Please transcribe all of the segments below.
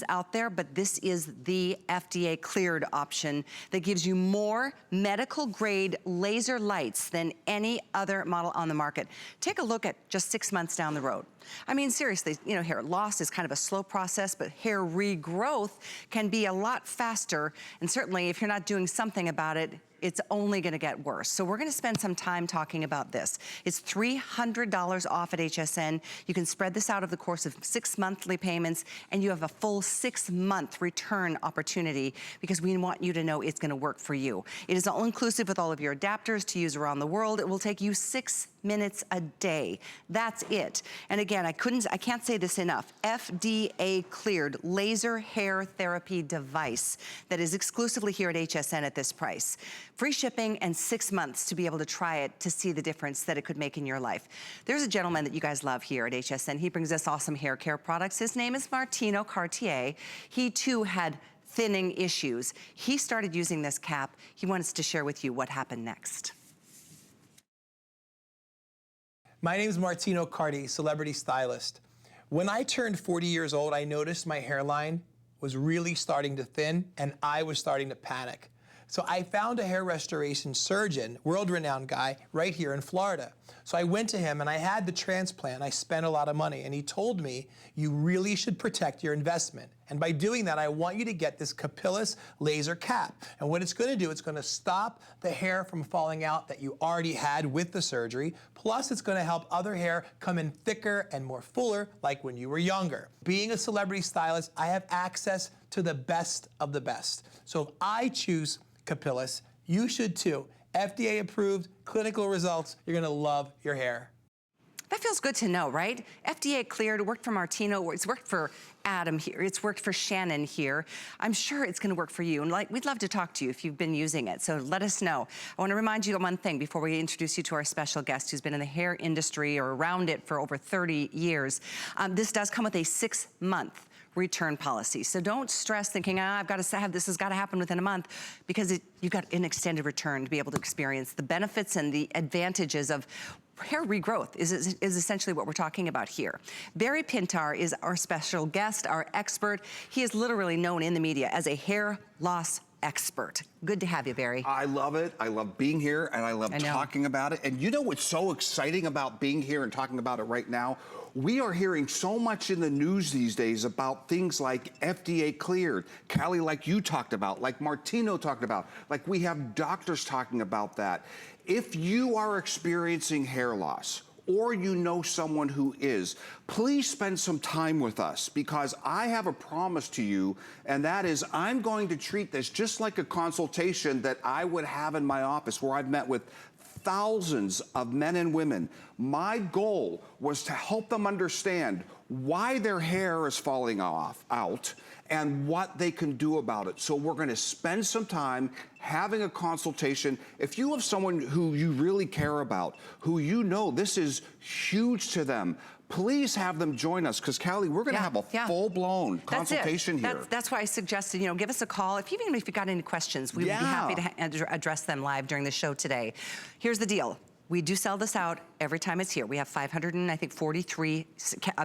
out there, but this is the FDA cleared option that gives you more medical grade laser lights than any other model on the market. Take a look at just 6 months down the road. I mean, seriously, you know, hair loss is kind of a slow process, but hair regrowth can be a lot faster. And certainly if you're not doing something about it, it's only gonna get worse. So we're gonna spend some time talking about this. It's $300 off at HSN. You can spread this out over the course of 6 monthly payments, and you have a full 6-month return opportunity because we want you to know it's gonna work for you. It is all inclusive with all of your adapters to use around the world. It will take you 6 minutes a day. That's it. And again, I can't say this enough. FDA cleared laser hair therapy device that is exclusively here at HSN at this price. Free shipping and 6 months to be able to try it to see the difference that it could make in your life. There's a gentleman that you guys love here at HSN. He brings us awesome hair care products. His name is Martino Cartier. He too had thinning issues. He started using this cap. He wants to share with you what happened next. My name is Martino Cartier, celebrity stylist. When I turned 40 years old, I noticed my hairline was really starting to thin and I was starting to panic. So I found a hair restoration surgeon, world-renowned guy, right here in Florida. So I went to him and I had the transplant. I spent a lot of money and he told me, you really should protect your investment. And by doing that, I want you to get this Capillus laser cap. And what it's gonna do, it's gonna stop the hair from falling out that you already had with the surgery. Plus, it's gonna help other hair come in thicker and more fuller, like when you were younger. Being a celebrity stylist, I have access to the best of the best. So if I choose Capillus, you should too. FDA approved, clinical results, you're gonna love your hair. That feels good to know, right? FDA cleared, it worked for Martino, it's worked for Adam here, it's worked for Shannon here. I'm sure it's gonna work for you. And we'd love to talk to you if you've been using it, so let us know. I wanna remind you of one thing before we introduce you to our special guest who's been in the hair industry or around it for over 30 years. This does come with a 6-month return policy. So don't stress thinking, I've got to have this has got to happen within a month, because you've got an extended return to be able to experience the benefits and the advantages of hair regrowth is essentially what we're talking about here. Barry Pintar is our special guest, our expert. He is literally known in the media as a hair loss expert. Good to have you, Barry. I love it. I love being here and I love talking about it. And you know what's so exciting about being here and talking about it right now? We are hearing so much in the news these days about things like FDA cleared, Callie, like you talked about, like Martino talked about, like we have doctors talking about that. If you are experiencing hair loss, or you know someone who is, please spend some time with us, because I have a promise to you, and that is I'm going to treat this just like a consultation that I would have in my office where I've met with thousands of men and women. My goal was to help them understand why their hair is falling out and what they can do about it. So we're gonna spend some time having a consultation. If you have someone who you really care about, who you know this is huge to them, please have them join us, because Callie, we're gonna have a full-blown consultation here. That's why I suggested, give us a call. Even if you've got any questions, we would be happy to address them live during the show today. Here's the deal. We do sell this out every time it's here. We have 543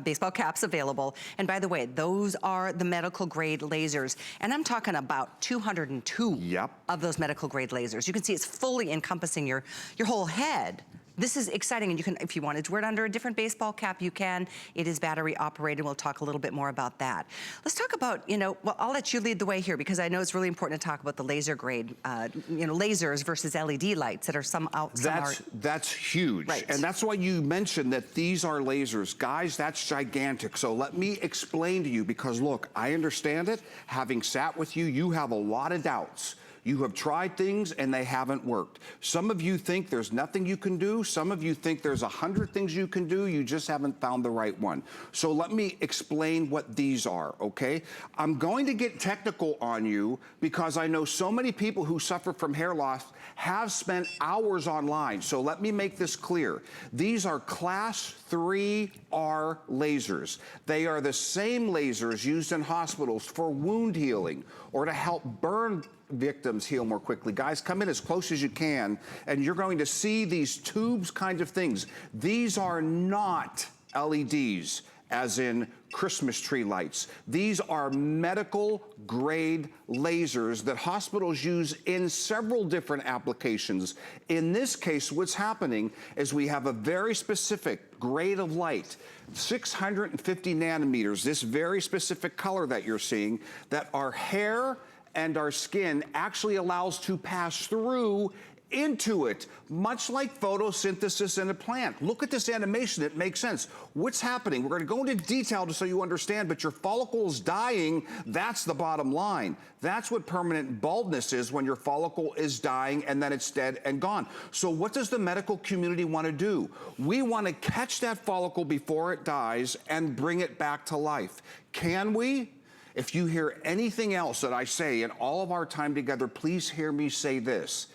baseball caps available. And by the way, those are the medical grade lasers. And I'm talking about 202 of those medical grade lasers. You can see it's fully encompassing your whole head. This is exciting, and you can, if you wanted to wear it under a different baseball cap, you can. It is battery operated. We'll talk a little bit more about that. Let's talk about, well, I'll let you lead the way here, because I know it's really important to talk about the laser grade, lasers versus LED lights that are some out. That's huge, right. And that's why you mentioned that these are lasers. Guys, that's gigantic. So let me explain to you, because look, I understand it. Having sat with you, you have a lot of doubts. You have tried things and they haven't worked. Some of you think there's nothing you can do. Some of you think there's 100 things you can do. You just haven't found the right one. So let me explain what these are, okay? I'm going to get technical on you because I know so many people who suffer from hair loss have spent hours online. So let me make this clear. These are class 3R lasers. They are the same lasers used in hospitals for wound healing or to help burn victims heal more quickly. Guys, come in as close as you can, and you're going to see these tubes kind of things. These are not LEDs, as in Christmas tree lights. These are medical grade lasers that hospitals use in several different applications. In this case, what's happening is we have a very specific grade of light, 650 nanometers, this very specific color that you're seeing, that our hair and our skin actually allows to pass through into it, much like photosynthesis in a plant. Look at this animation, it makes sense. What's happening? We're gonna go into detail just so you understand, but your follicle is dying, that's the bottom line. That's what permanent baldness is, when your follicle is dying and then it's dead and gone. So what does the medical community wanna do? We wanna catch that follicle before it dies and bring it back to life. Can we? If you hear anything else that I say in all of our time together, please hear me say this.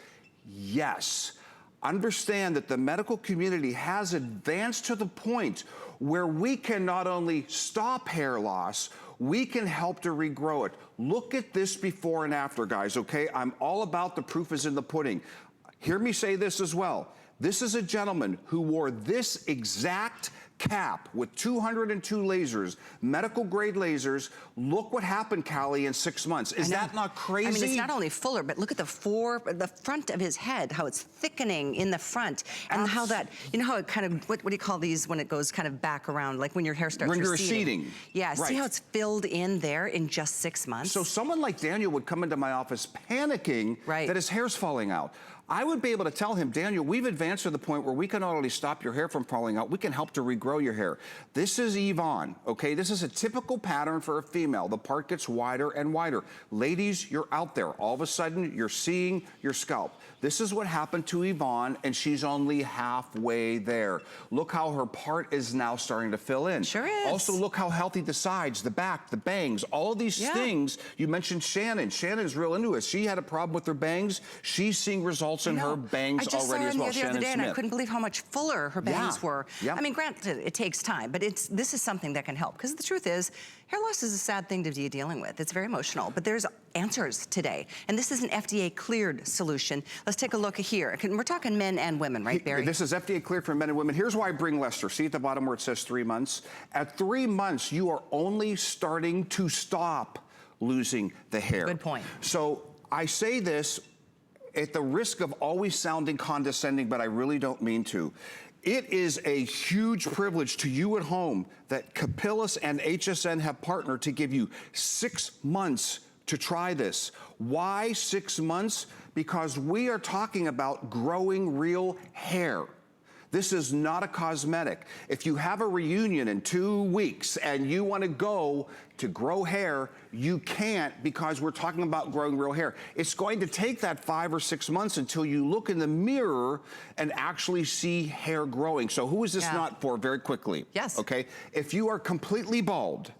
Yes. Understand that the medical community has advanced to the point where we can not only stop hair loss, we can help to regrow it. Look at this before and after, guys, okay? I'm all about the proof is in the pudding. Hear me say this as well. This is a gentleman who wore this exact cap with 202 lasers, medical grade lasers. Look what happened, Callie, in 6 months. Is that not crazy? I mean, it's not only fuller, but look at the front of his head, how it's thickening in the front, and how that, you know how it kind of, what do you call these when it goes kind of back around, like when your hair starts receding? Yeah, right. See how it's filled in there in just 6 months? So someone like Daniel would come into my office panicking that his hair's falling out. I would be able to tell him, Daniel, we've advanced to the point where we can not only stop your hair from falling out, we can help to regrow your hair. This is Yvonne, okay? This is a typical pattern for a female. The part gets wider and wider. Ladies, you're out there. All of a sudden, you're seeing your scalp. This is what happened to Yvonne, and she's only halfway there. Look how her part is now starting to fill in. Sure is. Also, look how healthy the sides, the back, the bangs, all of these things. You mentioned Shannon. Shannon's real into it. She had a problem with her bangs. She's seeing results in her bangs already as well. I just saw her the other day, and I couldn't believe how much fuller her bangs were. Yeah. I mean, granted, it takes time, but this is something that can help. Because the truth is, hair loss is a sad thing to be dealing with. It's very emotional, but there's answers today. And this is an FDA cleared solution. Let's take a look here. We're talking men and women, right, Barry? This is FDA cleared for men and women. Here's why I bring Lester. See at the bottom where it says 3 months? At 3 months, you are only starting to stop losing the hair. Good point. So I say this at the risk of always sounding condescending, but I really don't mean to. It is a huge privilege to you at home that Capillus and HSN have partnered to give you 6 months to try this. Why 6 months? Because we are talking about growing real hair. This is not a cosmetic. If you have a reunion in 2 weeks and you want to go to grow hair, you can't, because we're talking about growing real hair. It's going to take that 5 or 6 months until you look in the mirror and actually see hair growing. So who is this not for, very quickly? Yes. Okay, if you are completely bald,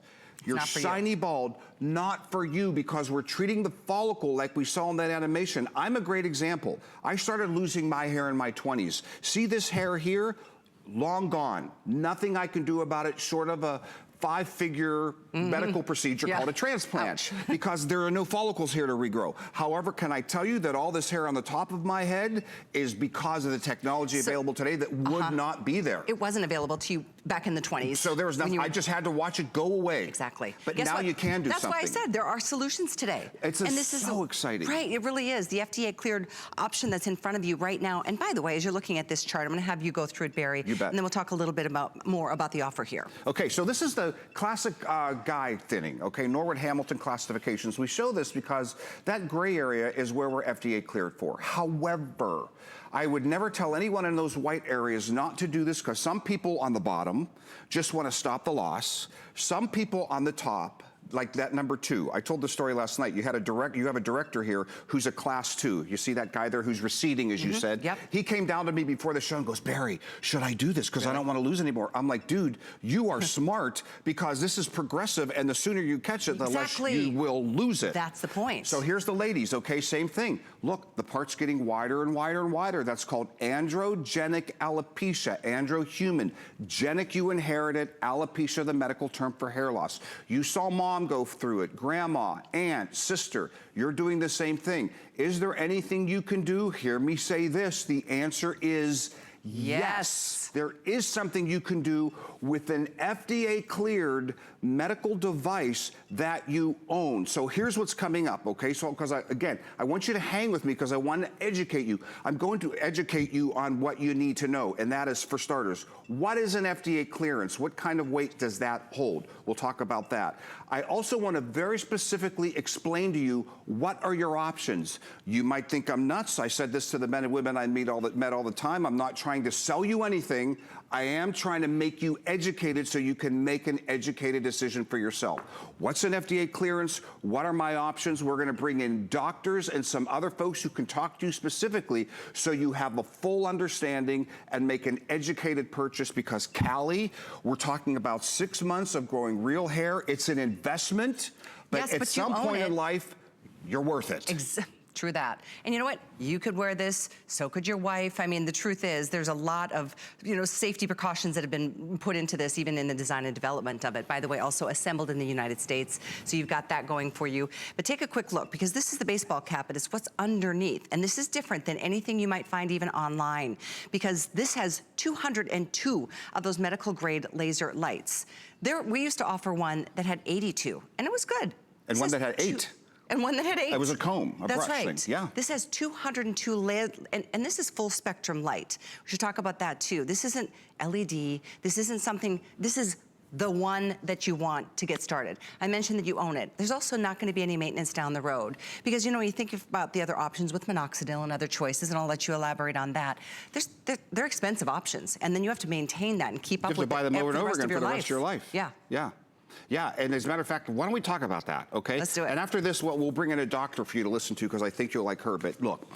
you're shiny bald, not for you, because we're treating the follicle like we saw in that animation. I'm a great example. I started losing my hair in my 20s. See this hair here? Long gone. Nothing I can do about it short of a 5-figure medical procedure called a transplant, because there are no follicles here to regrow. However, can I tell you that all this hair on the top of my head is because of the technology available today that would not be there. It wasn't available to you back in the 20s. So there was nothing, I just had to watch it go away. Exactly. But now you can do something. That's why I said there are solutions today. It's so exciting. Right, it really is. The FDA cleared option that's in front of you right now. And by the way, as you're looking at this chart, I'm gonna have you go through it, Barry. You bet. And then we'll talk a little bit more about the offer here. Okay, so this is the classic guy thinning, okay, Norwood Hamilton classifications. We show this because that gray area is where we're FDA cleared for. However, I would never tell anyone in those white areas not to do this, because some people on the bottom just want to stop the loss. Some people on the top, like that number 2. I told the story last night. You have a director here who's a class 2. You see that guy there who's receding, as you said? Yep. He came down to me before the show and goes, Barry, should I do this? Because I don't want to lose anymore. I'm like, dude, you are smart, because this is progressive, and the sooner you catch it, the less you will lose it. That's the point. So here's the ladies, okay, same thing. Look, the part's getting wider and wider and wider. That's called androgenic alopecia, androhuman. Genic, you inherited, alopecia, the medical term for hair loss. You saw mom go through it, grandma, aunt, sister, you're doing the same thing. Is there anything you can do? Hear me say this, the answer is Yes. There is something you can do with an FDA cleared medical device that you own. So here's what's coming up, okay? So, because again, I want you to hang with me because I want to educate you. I'm going to educate you on what you need to know, and that is, for starters, what is an FDA clearance? What kind of weight does that hold? We'll talk about that. I also want to very specifically explain to you what are your options. You might think I'm nuts. I said this to the men and women I met all the time. I'm not trying to sell you anything. I am trying to make you educated so you can make an educated decision for yourself. What's an FDA clearance? What are my options? We're going to bring in doctors and some other folks who can talk to you specifically so you have a full understanding and make an educated purchase, because Callie, we're talking about 6 months of growing real hair. It's an investment, but Yes, at but some point in life, you're worth it. True that. And you know what? You could wear this, so could your wife. I mean, the truth is there's a lot of, safety precautions that have been put into this, even in the design and development of it. By the way, also assembled in the United States. So you've got that going for you. But take a quick look, because this is the baseball cap, but it's what's underneath. And this is different than anything you might find even online, because this has 202 of those medical grade laser lights. We used to offer one that had 82, and it was good. And one that had 8. And one that had 8. It was a comb, a brush thing, yeah. This has 202 layers, and this is full spectrum light. We should talk about that too. This isn't LED, this isn't something, this is the one that you want to get started. I mentioned that you own it. There's also not gonna be any maintenance down the road, because you think about the other options with Minoxidil and other choices, and I'll let you elaborate on that. They're expensive options, and then you have to maintain that and keep up with it. You have to buy them over and over again for the rest of your life. Yeah. Yeah. Yeah, and as a matter of fact, why don't we talk about that, okay? Let's do it. And after this, we'll bring in a doctor for you to listen to, because I think you'll like her. But look,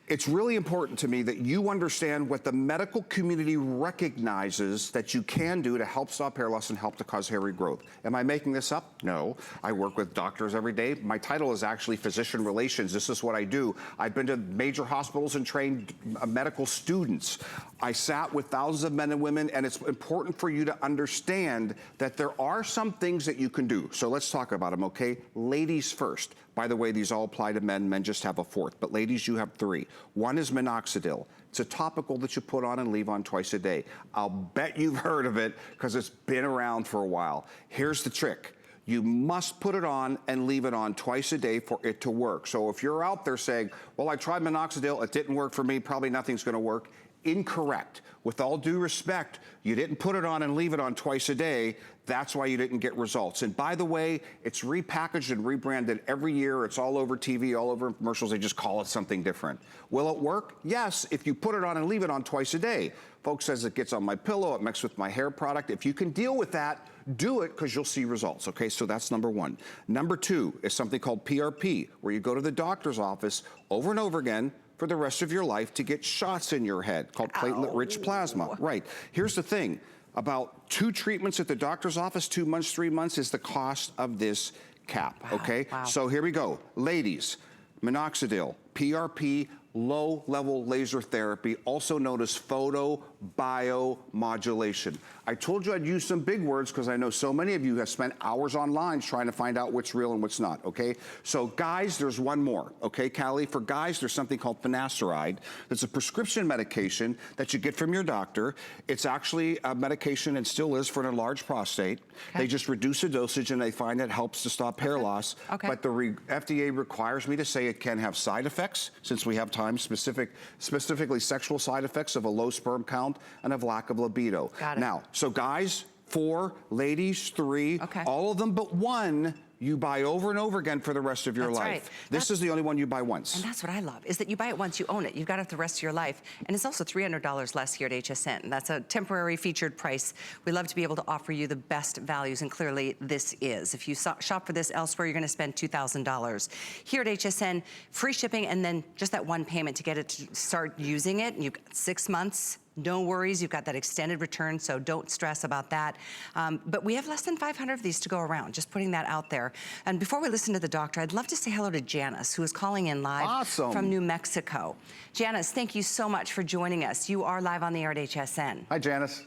it's really important to me that you understand what the medical community recognizes that you can do to help stop hair loss and help to cause hair regrowth. Am I making this up? No. I work with doctors every day. My title is actually physician relations. This is what I do. I've been to major hospitals and trained medical students. I sat with thousands of men and women, and it's important for you to understand that there are some things that you can do. So let's talk about them, okay? Ladies first. By the way, these all apply to men. Men just have a 4th. But ladies, you have 3. One is Minoxidil. It's a topical that you put on and leave on twice a day. I'll bet you've heard of it because it's been around for a while. Here's the trick. You must put it on and leave it on twice a day for it to work. So if you're out there saying, well, I tried Minoxidil, it didn't work for me, probably nothing's gonna work. Incorrect. With all due respect, you didn't put it on and leave it on twice a day. That's why you didn't get results. And by the way, it's repackaged and rebranded every year. It's all over TV, all over commercials. They just call it something different. Will it work? Yes, if you put it on and leave it on twice a day. Folks says it gets on my pillow, it mixes with my hair product. If you can deal with that, do it, because you'll see results, okay? So that's number 1. Number 2 is something called PRP, where you go to the doctor's office over and over again for the rest of your life to get shots in your head called platelet-rich plasma. Right. Here's the thing. About 2 treatments at the doctor's office, 2 months, 3 months is the cost of this cap, okay? Wow. So here we go. Ladies, Minoxidil, PRP, low-level laser therapy, also known as photobiomodulation. I told you I'd use some big words because I know so many of you have spent hours online trying to find out what's real and what's not, okay? So guys, there's one more, okay, Callie? For guys, there's something called Finasteride. It's a prescription medication that you get from your doctor. It's actually a medication, and still is, for an enlarged prostate. Okay. They just reduce the dosage, and they find it helps to stop hair loss. Okay. But the FDA requires me to say it can have side effects, since we have time, specifically sexual side effects of a low sperm count and of lack of libido. Got it. Now, so guys, 4, ladies, 3, all of them but 1 you buy over and over again for the rest of your life. Right. This is the only one you buy once. And that's what I love, is that you buy it once, you own it. You've got it the rest of your life. And it's also $300 less here at HSN. That's a temporary featured price. We love to be able to offer you the best values, and clearly this is. If you shop for this elsewhere, you're gonna spend $2,000. Here at HSN, free shipping, and then just that one payment to get it to start using it. You've got 6 months. No worries, you've got that extended return, so don't stress about that. But we have less than 500 of these to go around, just putting that out there. And before we listen to the doctor, I'd love to say hello to Janice, who is calling in live from New Mexico. Janice, thank you so much for joining us. You are live on the air at HSN. Hi, Janice.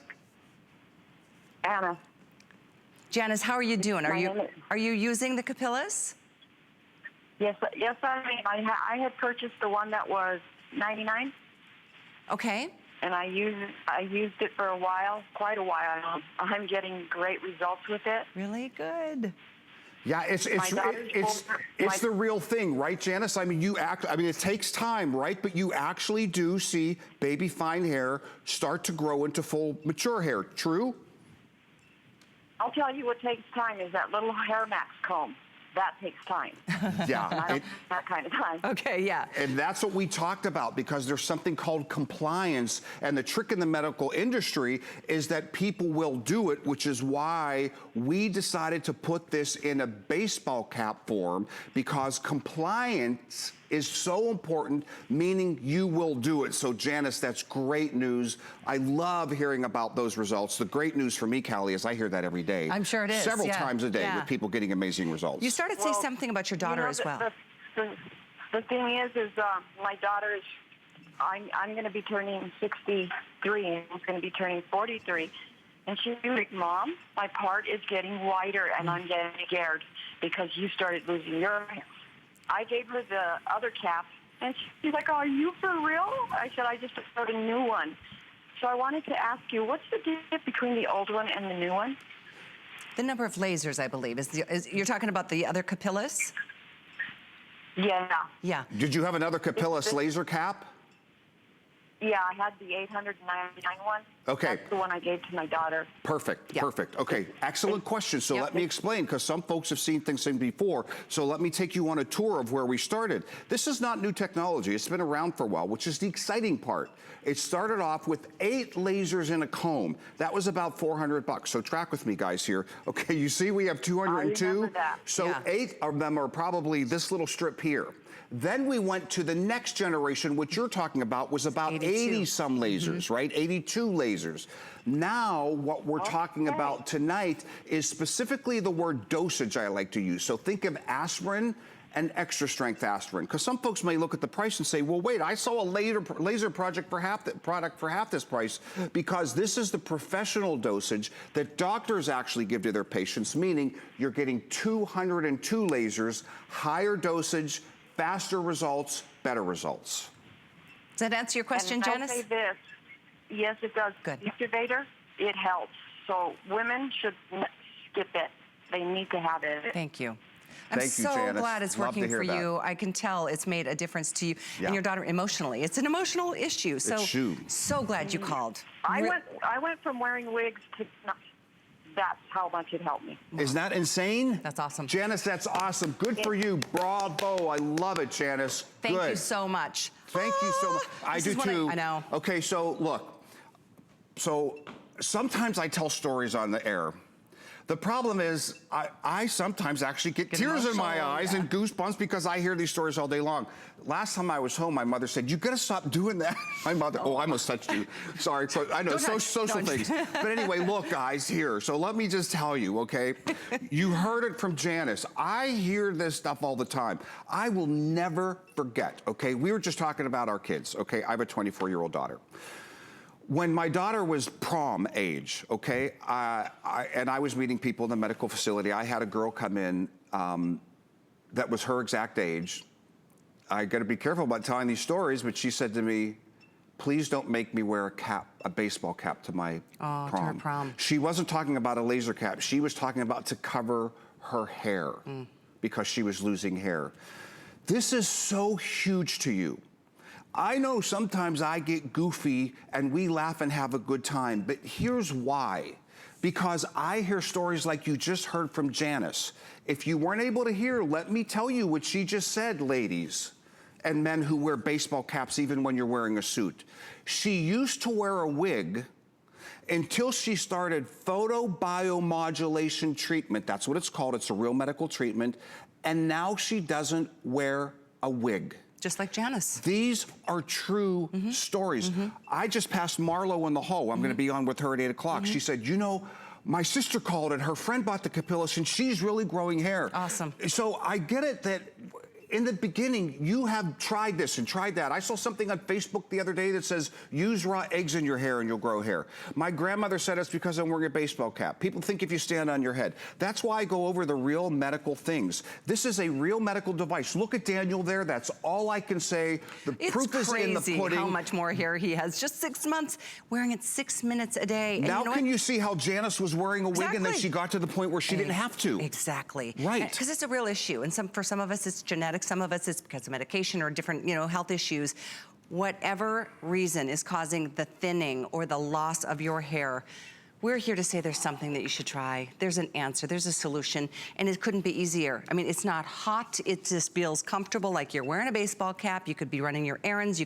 Anna. Janice, how are you doing? Are you using the Capillus? Yes, I had purchased the one that was $99. Okay. and I used it for a while, quite a while. I'm getting great results with it. Really good. Yeah, it's the real thing, right, Janice? I mean, it takes time, right? But you actually do see baby fine hair start to grow into full mature hair. True? I'll tell you what takes time is that little hair max comb. That takes time. Yeah. And I don't have that kind of time. Okay, yeah. And that's what we talked about, because there's something called compliance, and the trick in the medical industry is that people will do it, which is why we decided to put this in a baseball cap form, because compliance is so important, meaning you will do it. So Janice, that's great news. I love hearing about those results. The great news for me, Callie, is I hear that every day. I'm sure it is. Several times a day with people getting amazing results. You started to say something about your daughter as well. The thing is my daughter is, I'm going to be turning 63, and she's going to be turning 43. And she's like, Mom, my part is getting whiter, and I'm getting scared because you started losing your hair. I gave her the other cap, and she's like, are you for real? I said, I just ordered a new one. So I wanted to ask you, what's the difference between the old one and the new one? The number of lasers, I believe. You're talking about the other Capillus? Yeah. Yeah. Did you have another Capillus laser cap? Yeah, I had the 899 one. Okay. That's the one I gave to my daughter. Perfect, Yeah. perfect. Okay, excellent question. So let me explain, because some folks have seen things before. So let me take you on a tour of where we started. This is not new technology. It's been around for a while, which is the exciting part. It started off with 8 lasers in a comb. That was about $400. So track with me, guys, here. Okay, you see we have 202. I remember that. So 8 of them are probably this little strip here. Then we went to the next generation, which you're talking about was about 80 some lasers, right? 82 lasers. Now, what we're talking about tonight is specifically the word dosage I like to use. So think of aspirin and extra strength aspirin, because some folks may look at the price and say, well, wait, I saw a laser product for half this price, because this is the professional dosage that doctors actually give to their patients, meaning you're getting 202 lasers, higher dosage, faster results, better results. Does that answer your question, and Janice? I'll say this. Yes, it does. Good. Activator, it helps. So women should skip it. They need to have it. Thank you. I'm Thank you, so Janice. glad it's Love working to hear for that. you. I can tell it's made a difference to you and your daughter emotionally. It's an emotional issue. So, so glad you called. I went from wearing wigs to not. That's how much it helped me. Isn't that insane? That's awesome. Janice, that's awesome. Good for you. Bravo. I love it, Janice. Thank you so much. Thank you so much. I do too. I know. Okay, so look. So sometimes I tell stories on the air. The problem is I sometimes actually get tears in my eyes and goosebumps because I hear these stories all day long. Last time I was home, my mother said, you gotta stop doing that. My mother, I almost touched you. Sorry, I know, social things. But anyway, look guys, here. So let me just tell you, okay? You heard it from Janice. I hear this stuff all the time. I will never forget, okay? We were just talking about our kids, okay? I have a 24-year-old daughter. When my daughter was prom age, okay, and I was meeting people in the medical facility, I had a girl come in that was her exact age. I gotta be careful about telling these stories, but she said to me, please don't make me wear a cap, a baseball cap to my prom. To her prom. She wasn't talking about a laser cap. She was talking about to cover her hair because she was losing hair. This is so huge to you. I know sometimes I get goofy and we laugh and have a good time, but here's why. Because I hear stories like you just heard from Janice. If you weren't able to hear, let me tell you what she just said, ladies and men who wear baseball caps even when you're wearing a suit. She used to wear a wig until she started photobiomodulation treatment. That's what it's called. It's a real medical treatment. And now she doesn't wear a wig. Just like Janice. These are true stories. I just passed Marlo in the hall. I'm going to be on with her at 8 o'clock. She said, you know, my sister called and her friend bought the Capillus and she's really growing hair. Awesome. So I get it that in the beginning, you have tried this and tried that. I saw something on Facebook the other day that says, use raw eggs in your hair and you'll grow hair. My grandmother said it's because I'm wearing a baseball cap. People think if you stand on your head. That's why I go over the real medical things. This is a real medical device. Look at Daniel there. That's all I can say. The proof is in the pudding. It's crazy how much more hair he has. Just 6 months, wearing it 6 minutes a day. And now can you see how Janice was wearing a wig and then she got to the point where she didn't have to? Exactly. Right. Because it's a real issue. And for some of us, it's genetic. Some of us, it's because of medication or different, health issues. Whatever reason is causing the thinning or the loss of your hair, we're here to say there's something that you should try. There's an answer, there's a solution, and it couldn't be easier. I mean, it's not hot, it just feels comfortable, like you're wearing a baseball cap, you could be running your errands,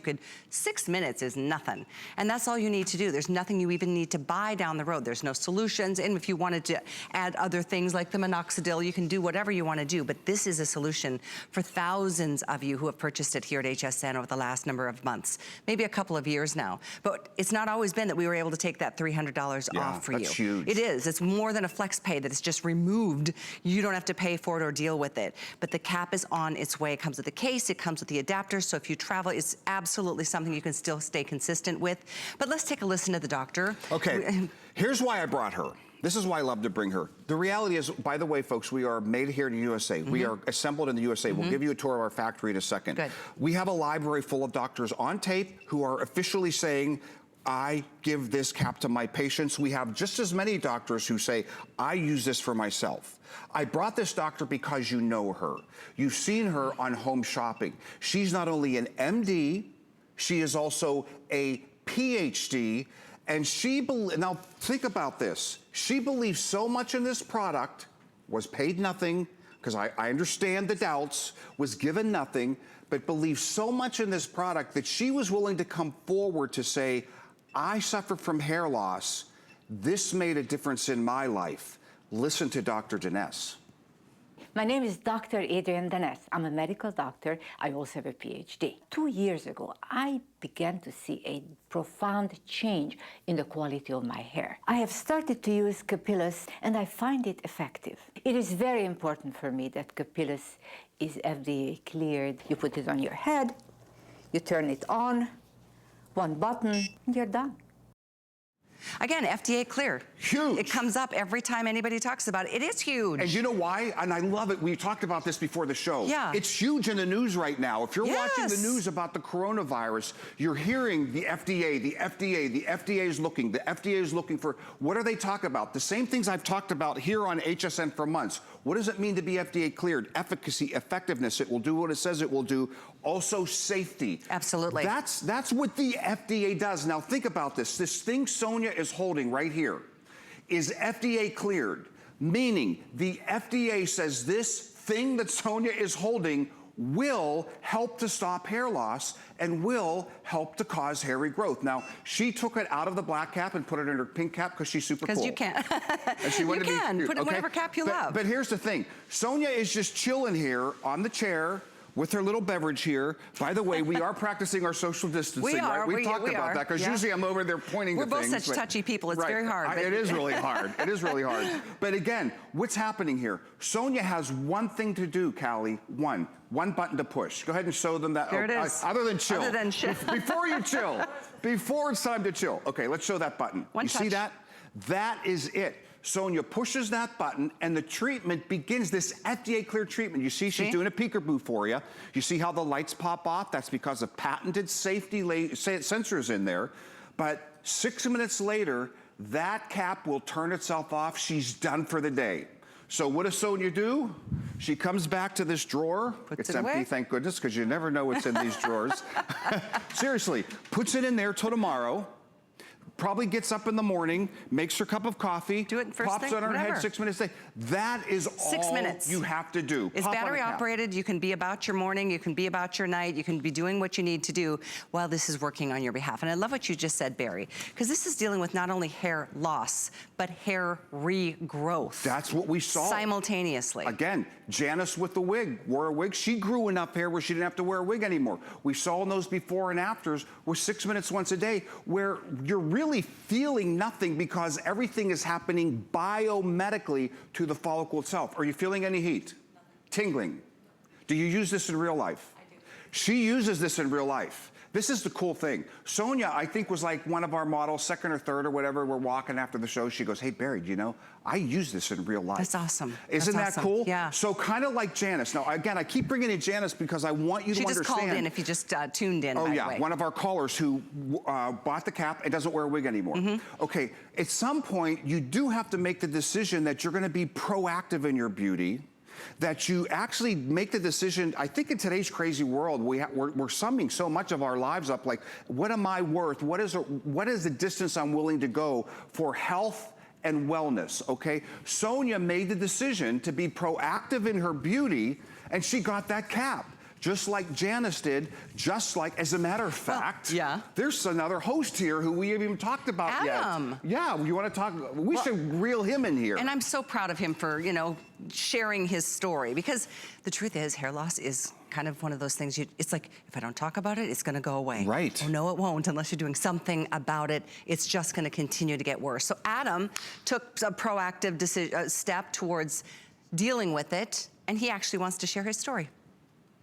6 minutes is nothing. And that's all you need to do. There's nothing you even need to buy down the road. There's no solutions, and if you wanted to add other things like the Minoxidil, you can do whatever you want to do, but this is a solution for thousands of you who have purchased it here at HSN over the last number of months, maybe a couple of years now. But it's not always been that we were able to take that $300 off for that's you. huge. It is. It's more than a flex pay that is just removed. You don't have to pay for it or deal with it. But the cap is on its way. It comes with the case. It comes with the adapter. So if you travel, it's absolutely something you can still stay consistent with. But let's take a listen to the doctor. Okay. Here's why I brought her. This is why I love to bring her. The reality is, by the way, folks, we are made here in the USA. We are assembled in the USA. We'll give you a tour of our factory in a second. Good. We have a library full of doctors on tape who are officially saying, I give this cap to my patients. We have just as many doctors who say, I use this for myself. I brought this doctor because you know her. You've seen her on Home Shopping. She's not only an MD, she is also a PhD, and now think about this. She believes so much in this product, was paid nothing, because I understand the doubts, was given nothing, but believes so much in this product that she was willing to come forward to say, I suffer from hair loss. This made a difference in my life. Listen to Dr. Deness. My name is Dr. Adrienne Deness. I'm a medical doctor. I also have a PhD. 2 years ago, I began to see a profound change in the quality of my hair. I have started to use Capillus, and I find it effective. It is very important for me that Capillus is FDA cleared. You put it on your head, you turn it on, one button, and you're done. Again, FDA clear. Huge. It comes up every time anybody talks about it. It is huge. And you know why? And I love it. We talked about this before the show. Yeah. It's huge in the news right now. If you're watching the news about the coronavirus, you're hearing the FDA, the FDA is looking, the FDA is looking for, what are they talking about? The same things I've talked about here on HSN for months. What does it mean to be FDA cleared? Efficacy, effectiveness, it will do what it says it will do. Also safety. Absolutely. That's what the FDA does. Now think about this. This thing Sonia is holding right here is FDA cleared, meaning the FDA says this thing that Sonia is holding will help to stop hair loss and will help to cause hair regrowth. Now, she took it out of the black cap and put it in her pink cap because she's super cool. Because you can. And she wanted you to can. be, Put it whatever cap you love. But here's the thing. Sonia is just chilling here on the chair with her little beverage here. By the way, we are practicing our social distancing, We are. right? We've talked we about are. that because usually I'm over there pointing We're to both things. such touchy people. It's very hard. It is really hard. It is really hard. But again, what's happening here? Sonia has one thing to do, Callie. One button to push. Go ahead and show them that. There it is. Other than chill. Other than chill. Before you chill. Before it's time to chill. Okay, let's show that button. One you touch. see that? That is it. Sonia pushes that button and the treatment begins, this FDA cleared treatment. You see she's doing a peekaboo for you. You see how the lights pop off? That's because of patented safety sensors in there. But 6 minutes later, that cap will turn itself off. She's done for the day. So what does Sonia do? She comes back to this drawer. Puts it's it empty, away. thank goodness, because you never know what's in these drawers. Seriously, puts it in there till tomorrow. Probably gets up in the morning, makes her cup of coffee, Do it first pops thing, on her head whatever. 6 minutes. That is 6 all minutes. you have to do. It's Pop on battery a cap. operated. You can be about your morning. You can be about your night. You can be doing what you need to do while this is working on your behalf. And I love what you just said, Barry, because this is dealing with not only hair loss, but hair regrowth. That's what we saw. Simultaneously. Again, Janice with the wig, wore a wig. She grew enough hair where she didn't have to wear a wig anymore. We saw in those before and afters with 6 minutes once a day where you're really feeling nothing because everything is happening biomedically to the follicle itself. Are you feeling any heat? Tingling? Do you use this in real life? I do. She uses this in real life. This is the cool thing. Sonia, I think, was like one of our models, second or third or whatever. We're walking after the show. She goes, hey, Barry, do you know, I use this in real life. That's awesome. Isn't that cool? Yeah. So kind of like Janice. Now, again, I keep bringing in Janice because I want you to understand. She just called in if you just tuned in, by the way. One of our callers who bought the cap and doesn't wear a wig anymore. Okay, at some point, you do have to make the decision that you're gonna be proactive in your beauty, that you actually make the decision. I think in today's crazy world, we're summing so much of our lives up, like, what am I worth? What is the distance I'm willing to go for health and wellness, okay? Sonia made the decision to be proactive in her beauty, and she got that cap. Just like Janice did, just like, as a matter of fact, there's another host here who we haven't even talked about Adam. yet. Yeah, you want to talk? We should reel him in here. And I'm so proud of him for, you know, sharing his story, because the truth is, hair loss is kind of one of those things, it's like, if I don't talk about it, it's gonna go away. Right. Oh, no, it won't, unless you're doing something about it. It's just gonna continue to get worse. So Adam took a proactive step towards dealing with it, and he actually wants to share his story.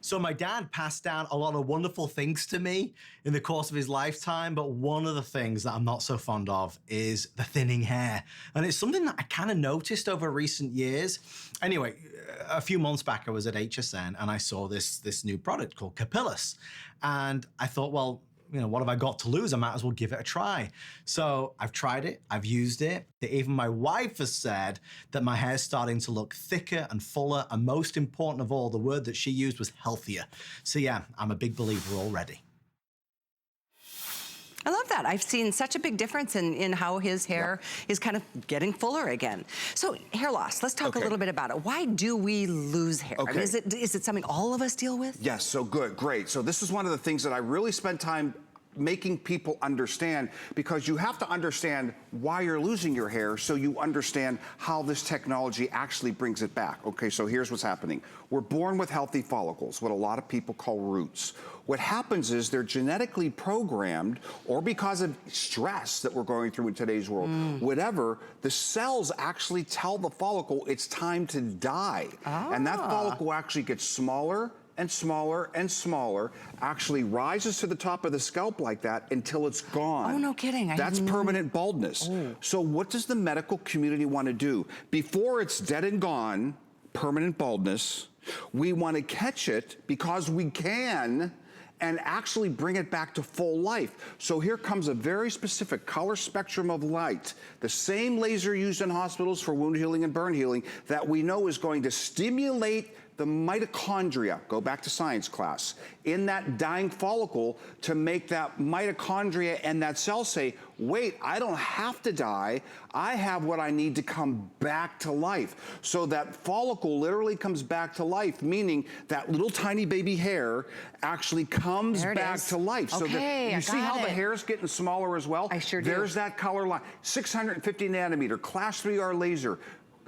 So my dad passed down a lot of wonderful things to me in the course of his lifetime, but one of the things that I'm not so fond of is the thinning hair. And it's something that I kind of noticed over recent years. Anyway, a few months back, I was at HSN and I saw this new product called Capillus. And I thought, well, you know, what have I got to lose? I might as well give it a try. So I've tried it, I've used it. Even my wife has said that my hair's starting to look thicker and fuller, and most important of all, the word that she used was healthier. So yeah, I'm a big believer already. I love that. I've seen such a big difference in how his hair is kind of getting fuller again. So hair loss, let's talk a little bit about it. Why do we lose hair? I mean, is it something all of us deal with? Yes, so good, great. So this is one of the things that I really spent time making people understand, because you have to understand why you're losing your hair so you understand how this technology actually brings it back. Okay, so here's what's happening. We're born with healthy follicles, what a lot of people call roots. What happens is they're genetically programmed, or because of stress that we're going through in today's world, whatever, the cells actually tell the follicle it's time to die. And that follicle actually gets smaller and smaller and smaller, actually rises to the top of the scalp like that until it's gone. Oh, no kidding. That's permanent baldness. So what does the medical community want to do? Before it's dead and gone, permanent baldness, we want to catch it because we can and actually bring it back to full life. So here comes a very specific color spectrum of light, the same laser used in hospitals for wound healing and burn healing that we know is going to stimulate the mitochondria, go back to science class, in that dying follicle to make that mitochondria and that cell say, wait, I don't have to die. I have what I need to come back to life. So that follicle literally comes back to life, meaning that little tiny baby hair actually comes back to life. So that, you see how the hair's getting smaller as well? I sure do. There's that color line. 650 nanometer, class 3R laser,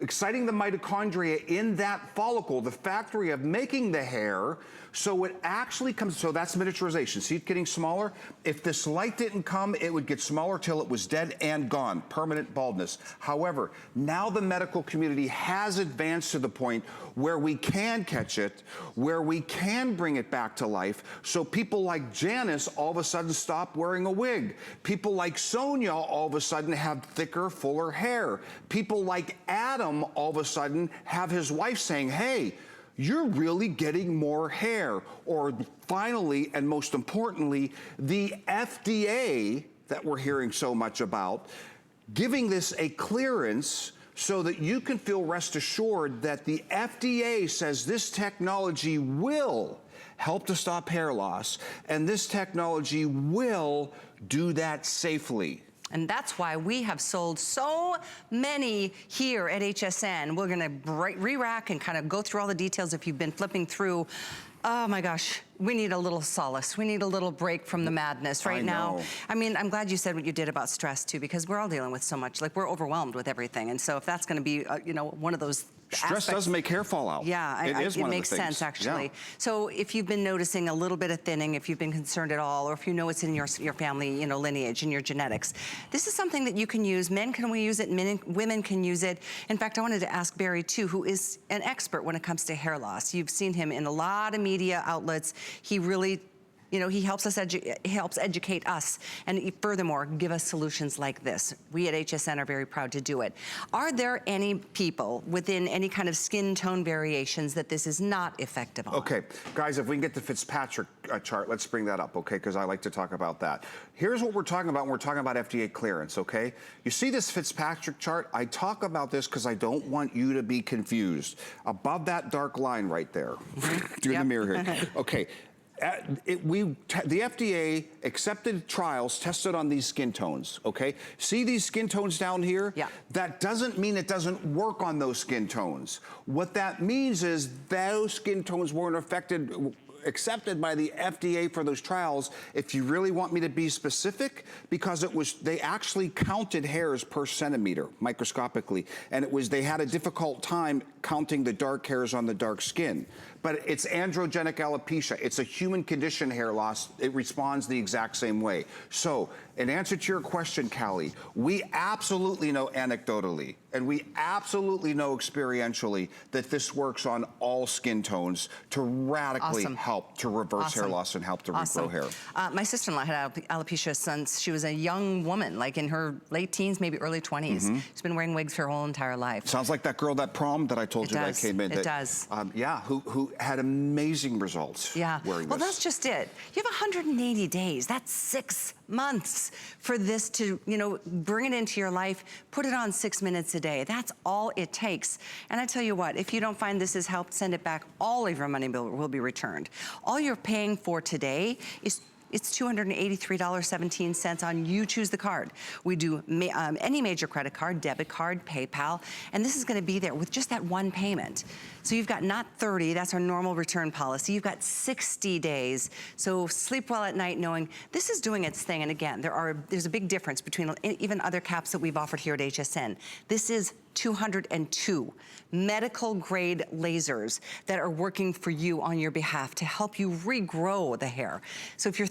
exciting the mitochondria in that follicle, the factory of making the hair, so it actually comes, so that's miniaturization. See it getting smaller? If this light didn't come, it would get smaller till it was dead and gone, permanent baldness. However, now the medical community has advanced to the point where we can catch it, where we can bring it back to life, so people like Janice all of a sudden stop wearing a wig. People like Sonia all of a sudden have thicker, fuller hair. People like Adam all of a sudden have his wife saying, hey, you're really getting more hair. Or finally, and most importantly, the FDA that we're hearing so much about, giving this a clearance so that you can feel rest assured that the FDA says this technology will help to stop hair loss, and this technology will do that safely. And that's why we have sold so many here at HSN. We're gonna re-rack and kind of go through all the details if you've been flipping through. Oh my gosh, we need a little solace. We need a little break from the madness right now. I mean, I'm glad you said what you did about stress too, because we're all dealing with so much. Like, we're overwhelmed with everything. And so if that's gonna be, you know, one of those Stress does make hair fall out. Yeah, it makes sense, actually. Yeah. So if you've been noticing a little bit of thinning, if you've been concerned at all, or if you know it's in your family, you know, lineage and your genetics, this is something that you can use. Men can use it, women can use it. In fact, I wanted to ask Barry, too, who is an expert when it comes to hair loss. You've seen him in a lot of media outlets. He really, you know, he helps educate us, and furthermore, give us solutions like this. We at HSN are very proud to do it. Are there any people within any kind of skin tone variations that this is not effective on? Okay, guys, if we can get the Fitzpatrick chart, let's bring that up, okay, because I like to talk about that. Here's what we're talking about when we're talking about FDA clearance, okay? You see this Fitzpatrick chart? I talk about this because I don't want you to be confused. Above that dark line right there, do the mirror here. Okay. The FDA accepted trials tested on these skin tones, okay? See these skin tones down here? Yeah. That doesn't mean it doesn't work on those skin tones. What that means is those skin tones weren't accepted by the FDA for those trials. If you really want me to be specific, because they actually counted hairs per centimeter microscopically, and they had a difficult time counting the dark hairs on the dark skin. But it's androgenic alopecia. It's a human condition, hair loss. It responds the exact same way. So, in answer to your question, Callie, we absolutely know anecdotally, and we absolutely know experientially that this works on all skin tones to radically help to reverse hair loss and help to regrow hair. My sister-in-law had alopecia since she was a young woman, like in her late teens, maybe early 20s. She's been wearing wigs her whole entire life. Sounds like that girl, that prom that I told you that came in. It does. Yeah, who had amazing results wearing this. Well, that's just it. You have 180 days. That's 6 months for this to, you know, bring it into your life, put it on 6 minutes a day. That's all it takes. And I tell you what, if you don't find this has helped, send it back. All of your money will be returned. All you're paying for today is it's $283.17 on you choose the card. We do any major credit card, debit card, PayPal, and this is gonna be there with just that one payment. So you've got not 30, that's our normal return policy. You've got 60 days. So sleep well at night knowing this is doing its thing. And again, there's a big difference between even other caps that we've offered here at HSN. This is 202 medical grade lasers that are working for you on your behalf to help you regrow the hair. So if you're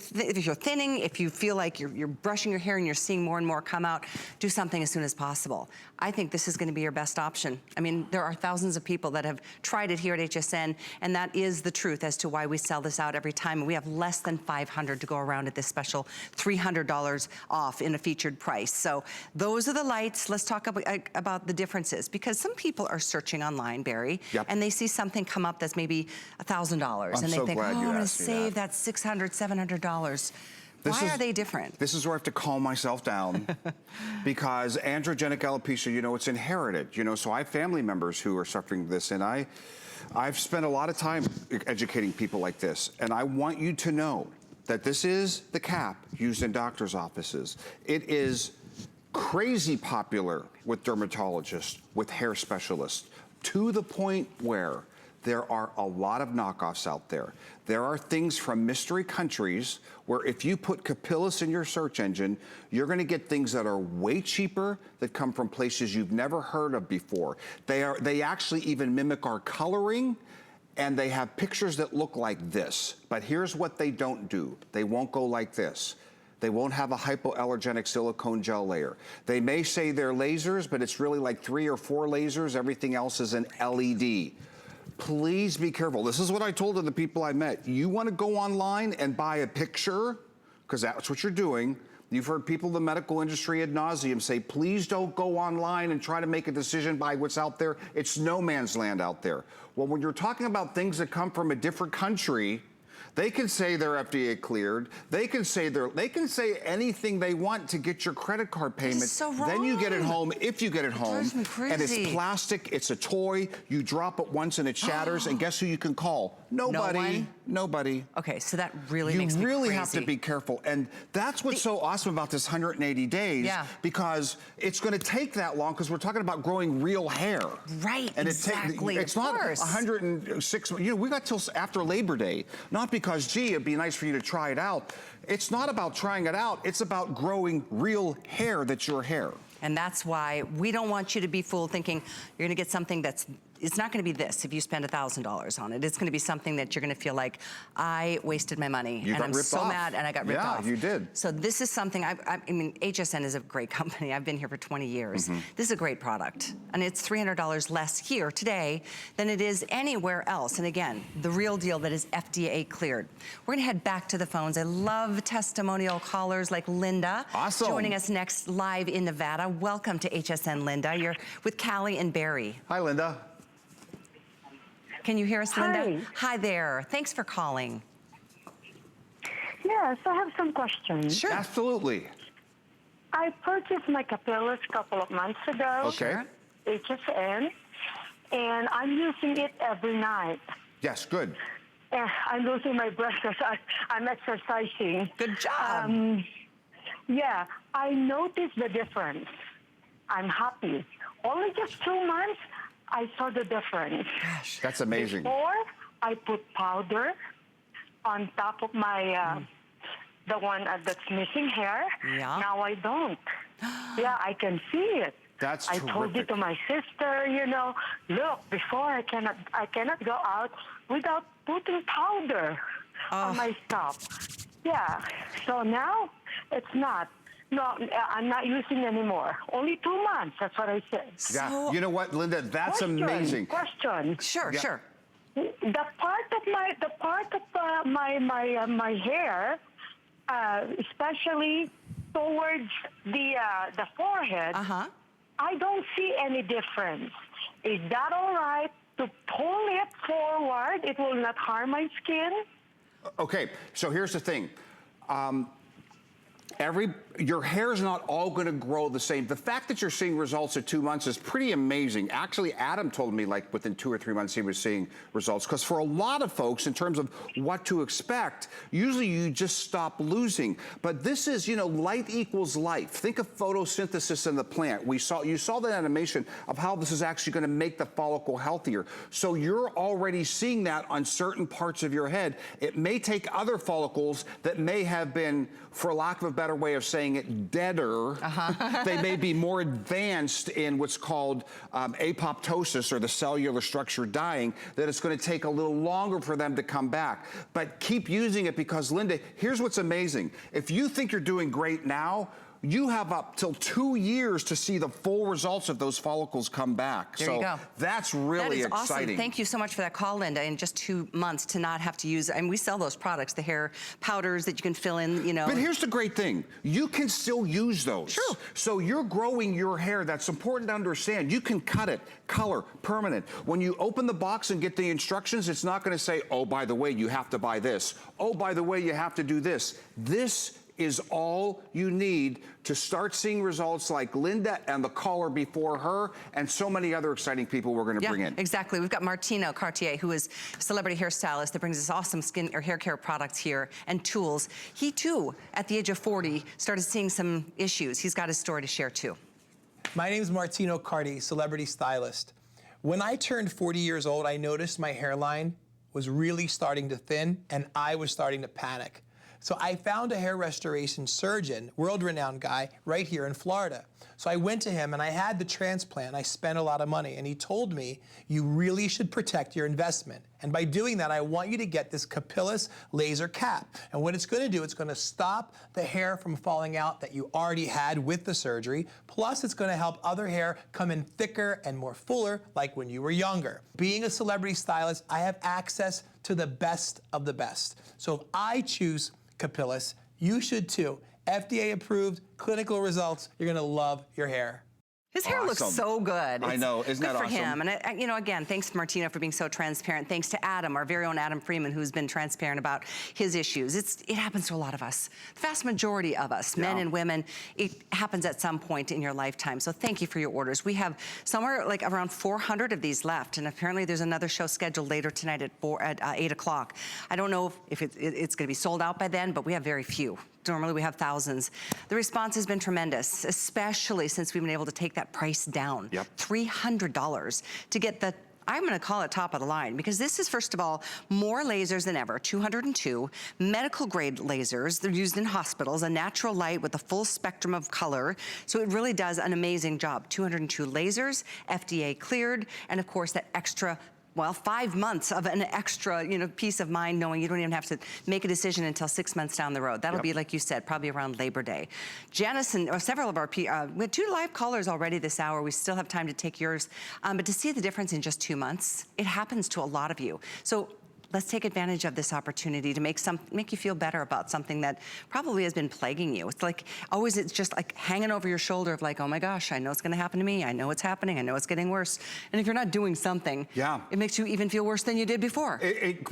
thinning, if you feel like you're brushing your hair and you're seeing more and more come out, do something as soon as possible. I think this is gonna be your best option. I mean, there are thousands of people that have tried it here at HSN, and that is the truth as to why we sell this out every time. And we have less than 500 to go around at this special $300 off in a featured price. So those are the lights. Let's talk about the differences, because some people are searching online, Barry, and they see something come up that's maybe $1,000, and they think, oh, I'm gonna save that $600, $700. Why are they different? This is where I have to calm myself down because androgenic alopecia, you know, it's inherited, you know, so I have family members who are suffering this, and I've spent a lot of time educating people like this, and I want you to know that this is the cap used in doctor's offices. It is crazy popular with dermatologists, with hair specialists, to the point where there are a lot of knockoffs out there. There are things from mystery countries where if you put Capillus in your search engine, you're gonna get things that are way cheaper that come from places you've never heard of before. They actually even mimic our coloring, and they have pictures that look like this. But here's what they don't do. They won't go like this. They won't have a hypoallergenic silicone gel layer. They may say they're lasers, but it's really like 3 or 4 lasers. Everything else is an LED. Please be careful. This is what I told the people I met. You want to go online and buy a picture, because that's what you're doing. You've heard people in the medical industry ad nauseum say, please don't go online and try to make a decision by what's out there. It's no man's land out there. Well, when you're talking about things that come from a different country, they can say they're FDA cleared. They can say anything they want to get your credit card payment. This is so wrong. Then you get it home, if you get it home. Drives me crazy. And it's plastic, it's a toy. You drop it once and it shatters, and guess who you can call? Nobody. No one? Nobody. Okay, so that really makes me You crazy. really have to be careful. And that's what's so awesome about this 180 days. Because it's gonna take that long, because we're talking about growing real hair. Right, And exactly, it's of not course. 106, you know, we got till after Labor Day. Not because, gee, it'd be nice for you to try it out. It's not about trying it out. It's about growing real hair that's your hair. And that's why we don't want you to be fooled thinking you're gonna get something that's it's not gonna be this if you spend $1,000 on it. It's gonna be something that you're gonna feel like, I wasted my money. You and got I'm ripped so off. mad and I got ripped off. Yeah, you did. So this is something, I mean, HSN is a great company. I've been here for 20 years. This is a great product. And it's $300 less here today than it is anywhere else. And again, the real deal that is FDA cleared. We're gonna head back to the phones. I love testimonial callers like Linda. Awesome. Joining us next live in Nevada. Welcome to HSN, Linda. You're with Callie and Barry. Hi, Linda. Can you hear us, Linda? Hi. Hi there. Thanks for calling. Yes, I have some questions. Sure. Absolutely. I purchased my Capillus a couple of months ago. Okay. HSN, and I'm using it every night. Yes, good. I'm losing my breath because I'm exercising. Good job. Yeah, I noticed the difference. I'm happy. Only just 2 months, I saw the difference. Gosh. That's amazing. Before, I put powder on top of my, the one that's missing hair. Yeah. Now I don't. Yeah, I can see it. That's I told it terrific. to my sister, you know, look, before I cannot go out without putting powder on my scalp. Yeah, so now it's not. No, I'm not using anymore. Only 2 months, that's what I said. Yeah. You know what, Linda? That's amazing. Question. Sure, Yeah. sure. The part of my hair, especially towards the forehead, I don't see any difference. Is that all right to pull it forward? It will not harm my skin? Okay, so here's the thing. Your hair is not all going to grow the same. The fact that you're seeing results at 2 months is pretty amazing. Actually, Adam told me like within 2 or 3 months he was seeing results. Because for a lot of folks, in terms of what to expect, usually you just stop losing. But this is, you know, light equals life. Think of photosynthesis in the plant. You saw the animation of how this is actually going to make the follicle healthier. So you're already seeing that on certain parts of your head. It may take other follicles that may have been, for lack of a better way of saying it, deader. They may be more advanced in what's called apoptosis, or the cellular structure dying, that it's going to take a little longer for them to come back. But keep using it, because, Linda, here's what's amazing. If you think you're doing great now, you have up till 2 years to see the full results of those follicles come back. There you go. That's really That is exciting. awesome. Thank you so much for that call, Linda. In just 2 months to not have to use, and we sell those products, the hair powders that you can fill in, you know. But here's the great thing. You can still use those. True. So you're growing your hair. That's important to understand. You can cut it, color, permanent. When you open the box and get the instructions, it's not going to say, oh, by the way, you have to buy this. Oh, by the way, you have to do this. This is all you need to start seeing results like Linda and the caller before her, and so many other exciting people we're going to bring in. Exactly. We've got Martino Cartier, who is a celebrity hairstylist that brings us awesome skin or hair care products here and tools. He too, at the age of 40, started seeing some issues. He's got his story to share too. My name is Martino Cartier, celebrity stylist. When I turned 40 years old, I noticed my hairline was really starting to thin, and I was starting to panic. So I found a hair restoration surgeon, world-renowned guy, right here in Florida. So I went to him and I had the transplant. I spent a lot of money, and he told me, you really should protect your investment. And by doing that, I want you to get this Capillus laser cap. And what it's going to do, it's going to stop the hair from falling out that you already had with the surgery. Plus, it's going to help other hair come in thicker and more fuller, like when you were younger. Being a celebrity stylist, I have access to the best of the best. So if I choose Capillus, you should too. FDA approved, clinical results. You're gonna love your hair. His hair looks so good. I know, isn't that awesome? Good for him. And you know, again, thanks to Martino for being so transparent. Thanks to Adam, our very own Adam Freeman, who's been transparent about his issues. It happens to a lot of us. The vast majority of us, men and women, it happens at some point in your lifetime. So thank you for your orders. We have somewhere like around 400 of these left, and apparently there's another show scheduled later tonight at 8 o'clock. I don't know if it's gonna be sold out by then, but we have very few. Normally we have thousands. The response has been tremendous, especially since we've been able to take that price down. $300 to get the I'm gonna call it top of the line because this is, first of all, more lasers than ever, 202, medical grade lasers. They're used in hospitals, a natural light with a full spectrum of color. So it really does an amazing job. 202 lasers, FDA cleared, and of course that extra, well, 5 months of an extra, peace of mind knowing you don't even have to make a decision until 6 months down the road. That'll be, like you said, probably around Labor Day. Janice and several of our, we had 2 live callers already this hour. We still have time to take yours. But to see the difference in just 2 months, it happens to a lot of you. So let's take advantage of this opportunity to make you feel better about something that probably has been plaguing you. It's like, always it's just like hanging over your shoulder of like, oh my gosh, I know it's gonna happen to me. I know it's happening, I know it's getting worse. And if you're not doing something, it makes you even feel worse than you did before.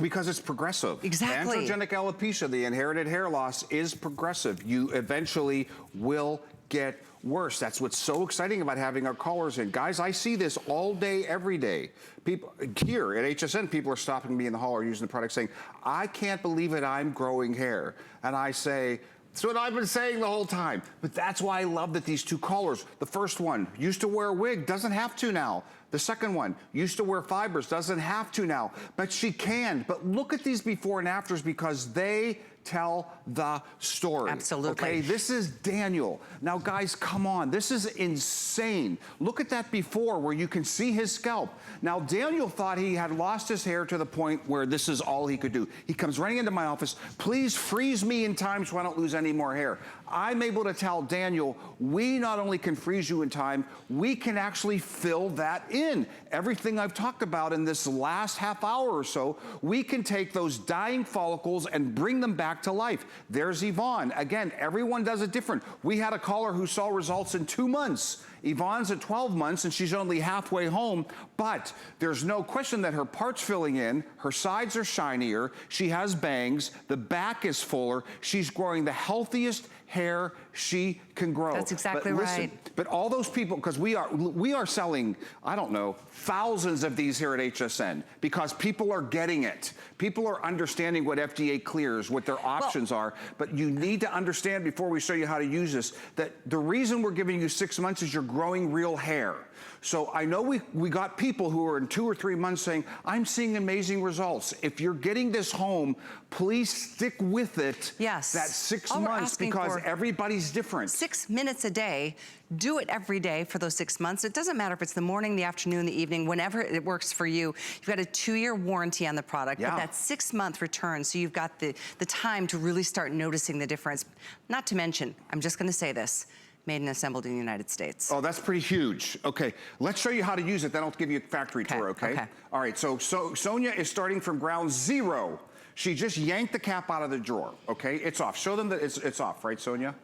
Because it's progressive. Exactly. Androgenic alopecia, the inherited hair loss, is progressive. You eventually will get worse. That's what's so exciting about having our callers in. Guys, I see this all day, every day. People here at HSN, people are stopping me in the hall or using the product saying, I can't believe it, I'm growing hair. And I say, that's what I've been saying the whole time. But that's why I love that these 2 callers, the first one used to wear a wig, doesn't have to now. The second one used to wear fibers, doesn't have to now, but she can. But look at these before and afters because they tell the story. Absolutely. Okay, this is Daniel. Now guys, come on, this is insane. Look at that before where you can see his scalp. Now Daniel thought he had lost his hair to the point where this is all he could do. He comes running into my office, please freeze me in time so I don't lose any more hair. I'm able to tell Daniel, we not only can freeze you in time, we can actually fill that in. Everything I've talked about in this last half hour or so, we can take those dying follicles and bring them back to life. There's Yvonne. Again, everyone does it different. We had a caller who saw results in 2 months. Yvonne's at 12 months and she's only halfway home, but there's no question that her part's filling in, her sides are shinier, she has bangs, the back is fuller, she's growing the healthiest hair she can grow. That's exactly right. But all those people, because we are selling, I don't know, thousands of these here at HSN because people are getting it. People are understanding what FDA clears, what their options are, but you need to understand before we show you how to use this, that the reason we're giving you 6 months is you're growing real hair. So I know we got people who are in 2 or 3 months saying, I'm seeing amazing results. If you're getting this home, please stick with it. Yes. That 6 All we're months asking because for, everybody's different. 6 minutes a day. Do it every day for those 6 months. It doesn't matter if it's the morning, the afternoon, the evening, whenever it works for you. You've got a 2-year warranty on the product, but that 6-month return, so you've got the time to really start noticing the difference. Not to mention, I'm just gonna say this, made and assembled in the United States. Oh, that's pretty huge. Okay, let's show you how to use it, then I'll give you a factory tour, okay? All right, so Sonia is starting from ground 0. She just yanked the cap out of the drawer, okay? It's off. Show them that it's off, right, Sonia?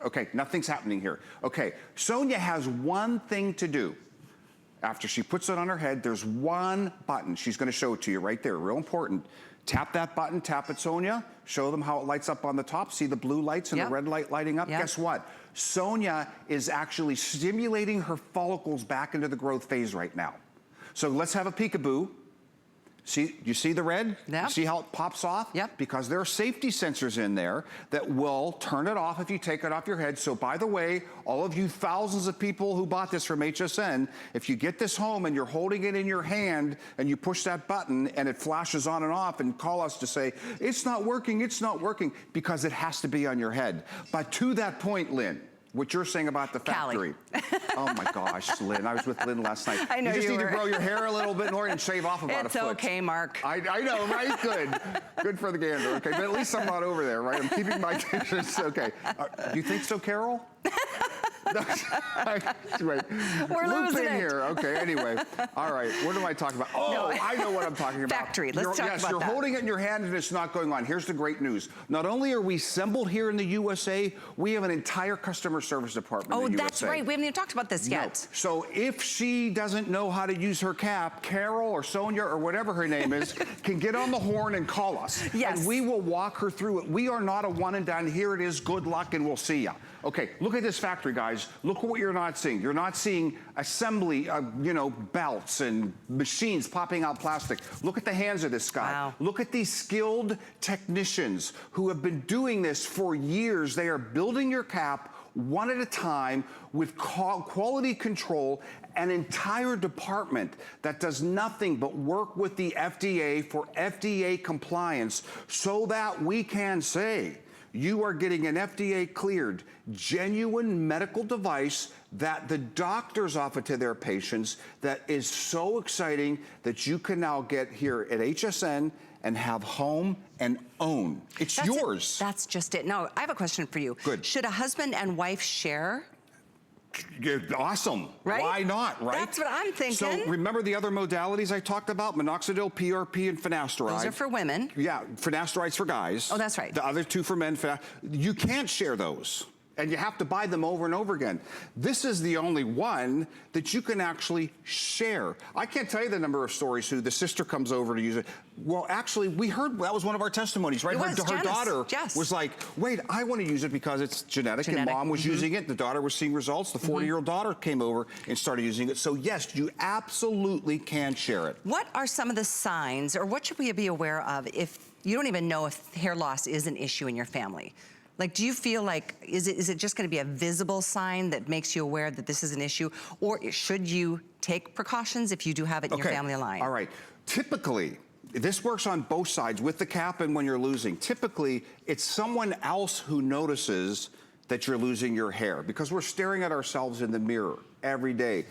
Okay, nothing's happening here. Okay, Sonia has one thing to do. After she puts it on her head, there's one button. She's gonna show it to you right there, real important. Tap that button, tap it, Sonia. Show them how it lights up on the top. See the blue lights and the red light lighting up? Guess what? Sonia is actually stimulating her follicles back into the growth phase right now. So let's have a peekaboo. See, you see the red? Yep. See how it pops off? Yep. Because there are safety sensors in there that will turn it off if you take it off your head. So by the way, all of you thousands of people who bought this from HSN, if you get this home and you're holding it in your hand and you push that button and it flashes on and off and call us to say, it's not working, because it has to be on your head. But to that point, Lynn, what you're saying about the factory. Oh my gosh, Lynn, I was with Lynn last night. I know you just need to grow your hair a little bit more and shave off about a foot. It's okay, Mark. I know, right? Good. Good for the gander, okay? But at least I'm not over there, right? I'm keeping my distance, okay. Do you think so, Carol? Wait. We're losing it. Here. Okay, anyway. All right, what am I talking about? Oh, no. I know what I'm talking about. Factory, let's talk about that. You're holding it in your hand and it's not going on. Here's the great news. Not only are we assembled here in the USA, we have an entire customer service department in the USA. Oh, that's right. We haven't even talked about this yet. So if she doesn't know how to use her cap, Carol or Sonia or whatever her name is, can get on the horn and call us. Yes. And we will walk her through it. We are not a one and done. Here it is. Good luck and we'll see ya. Okay, look at this factory, guys. Look at what you're not seeing. You're not seeing assembly, belts and machines popping out plastic. Look at the hands of this guy. Wow. Look at these skilled technicians who have been doing this for years. They are building your cap one at a time with quality control, an entire department that does nothing but work with the FDA for FDA compliance so that we can say you are getting an FDA cleared, genuine medical device that the doctors offer to their patients that is so exciting that you can now get here at HSN and have home and own. It's yours. That's just it. No, I have a question for you. Good. Should a husband and wife share? Awesome. Right? Why not, right? That's what I'm thinking. So remember the other modalities I talked about? Minoxidil, PRP, and Finasteride. Those are for women. Yeah, Finasteride's for guys. Oh, that's right. The other two for men. You can't share those. And you have to buy them over and over again. This is the only one that you can actually share. I can't tell you the number of stories who the sister comes over to use it. Well, actually, we heard that was one of our testimonies, right? Her daughter was like, wait, I want to use it because it's genetic. And mom was using it. The daughter was seeing results. The 40-year-old daughter came over and started using it. So yes, you absolutely can share it. What are some of the signs, or what should we be aware of if you don't even know if hair loss is an issue in your family? Like, do you feel like, is it just gonna be a visible sign that makes you aware that this is an issue? Or should you take precautions if you do have it in your family line? All right, typically, this works on both sides, with the cap and when you're losing. Typically, it's someone else who notices that you're losing your hair because we're staring at ourselves in the mirror every day.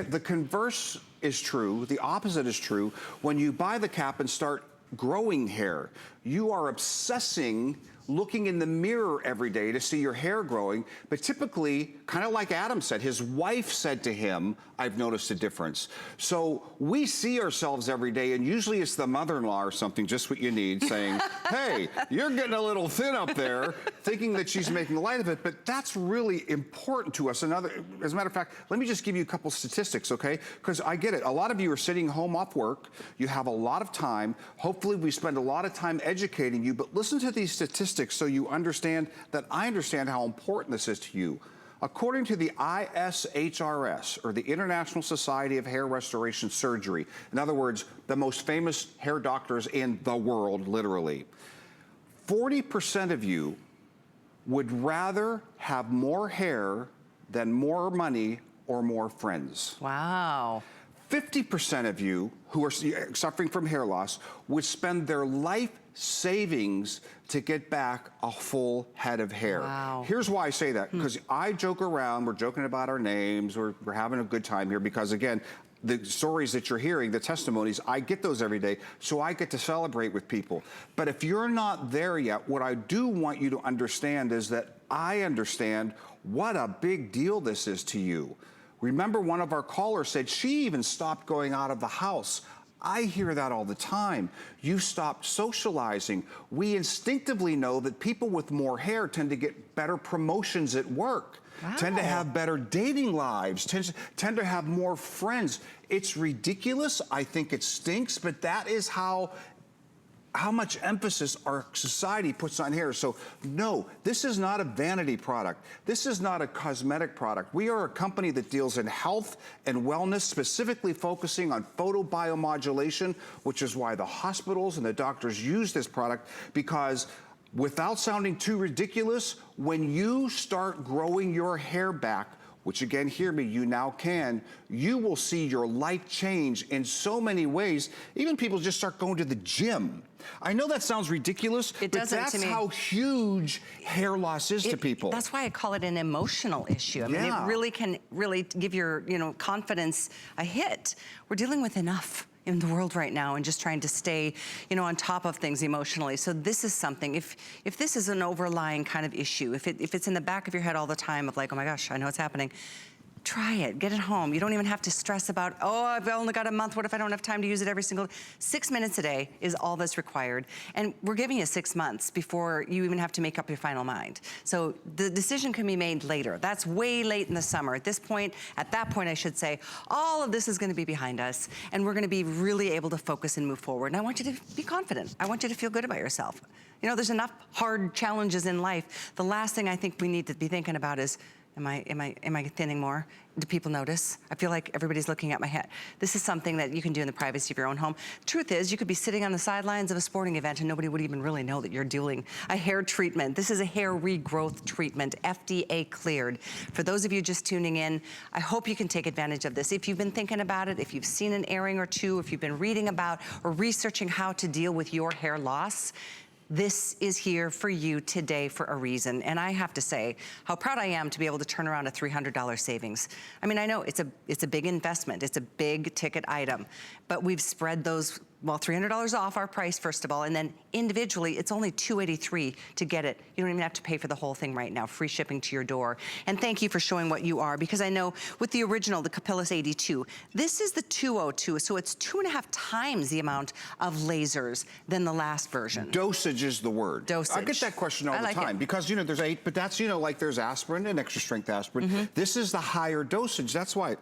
The converse is true, the opposite is true. When you buy the cap and start growing hair, you are obsessing looking in the mirror every day to see your hair growing, but typically, kind of like Adam said, his wife said to him, I've noticed a difference. So we see ourselves every day, and usually it's the mother-in-law or something, just what you need, saying, hey, you're getting a little thin up there, thinking that she's making light of it, but that's really important to us. As a matter of fact, let me just give you a couple statistics, okay? Because I get it. A lot of you are sitting home off work. You have a lot of time. Hopefully, we spend a lot of time educating you, but listen to these statistics so you understand that I understand how important this is to you. According to the ISHRS, or the International Society of Hair Restoration Surgery, in other words, the most famous hair doctors in the world, literally, 40% of you would rather have more hair than more money or more friends. Wow. 50% of you who are suffering from hair loss would spend their life savings to get back a full head of hair. Wow. Here's why I say that, because I joke around, we're joking about our names, we're having a good time here, because again, the stories that you're hearing, the testimonies, I get those every day, so I get to celebrate with people. But if you're not there yet, what I do want you to understand is that I understand what a big deal this is to you. Remember, one of our callers said she even stopped going out of the house. I hear that all the time. You stopped socializing. We instinctively know that people with more hair tend to get better promotions at work, tend to have better dating lives, tend to have more friends. It's ridiculous. I think it stinks, but that is how much emphasis our society puts on hair. So no, this is not a vanity product. This is not a cosmetic product. We are a company that deals in health and wellness, specifically focusing on photobiomodulation, which is why the hospitals and the doctors use this product, because without sounding too ridiculous, when you start growing your hair back, which again, hear me, you now can, you will see your life change in so many ways. Even people just start going to the gym. I know that sounds ridiculous, but that's how huge hair loss is to people. That's why I call it an emotional issue. I mean, it really can give your confidence a hit. We're dealing with enough in the world right now and just trying to stay, on top of things emotionally. So this is something, if this is an overlying kind of issue, if it's in the back of your head all the time of like, oh my gosh, I know it's happening, try it, get it home. You don't even have to stress about, oh, I've only got a month, what if I don't have time to use it every single, 6 minutes a day is all that's required. And we're giving you 6 months before you even have to make up your final mind. So the decision can be made later. That's way late in the summer. At that point, I should say, all of this is gonna be behind us and we're gonna be really able to focus and move forward. And I want you to be confident. I want you to feel good about yourself. There's enough hard challenges in life. The last thing I think we need to be thinking about is Am I thinning more? Do people notice? I feel like everybody's looking at my head. This is something that you can do in the privacy of your own home. Truth is, you could be sitting on the sidelines of a sporting event and nobody would even really know that you're doing a hair treatment. This is a hair regrowth treatment, FDA cleared. For those of you just tuning in, I hope you can take advantage of this. If you've been thinking about it, if you've seen an airing or two, if you've been reading about or researching how to deal with your hair loss, this is here for you today for a reason. And I have to say how proud I am to be able to turn around a $300 savings. I mean, I know it's a big investment. It's a big ticket item, but we've spread those, well, $300 off our price, first of all, and then individually, it's only $283 to get it. You don't even have to pay for the whole thing right now. Free shipping to your door. And thank you for showing what you are, because I know with the original, the Capillus 82, this is the 202, so it's 2.5 times the amount of lasers than the last version. Dosage is the word. Dosage. I get that question all the time because, you know, there's 8, but that's, you know, like there's aspirin and extra strength aspirin. This is the higher dosage. That's why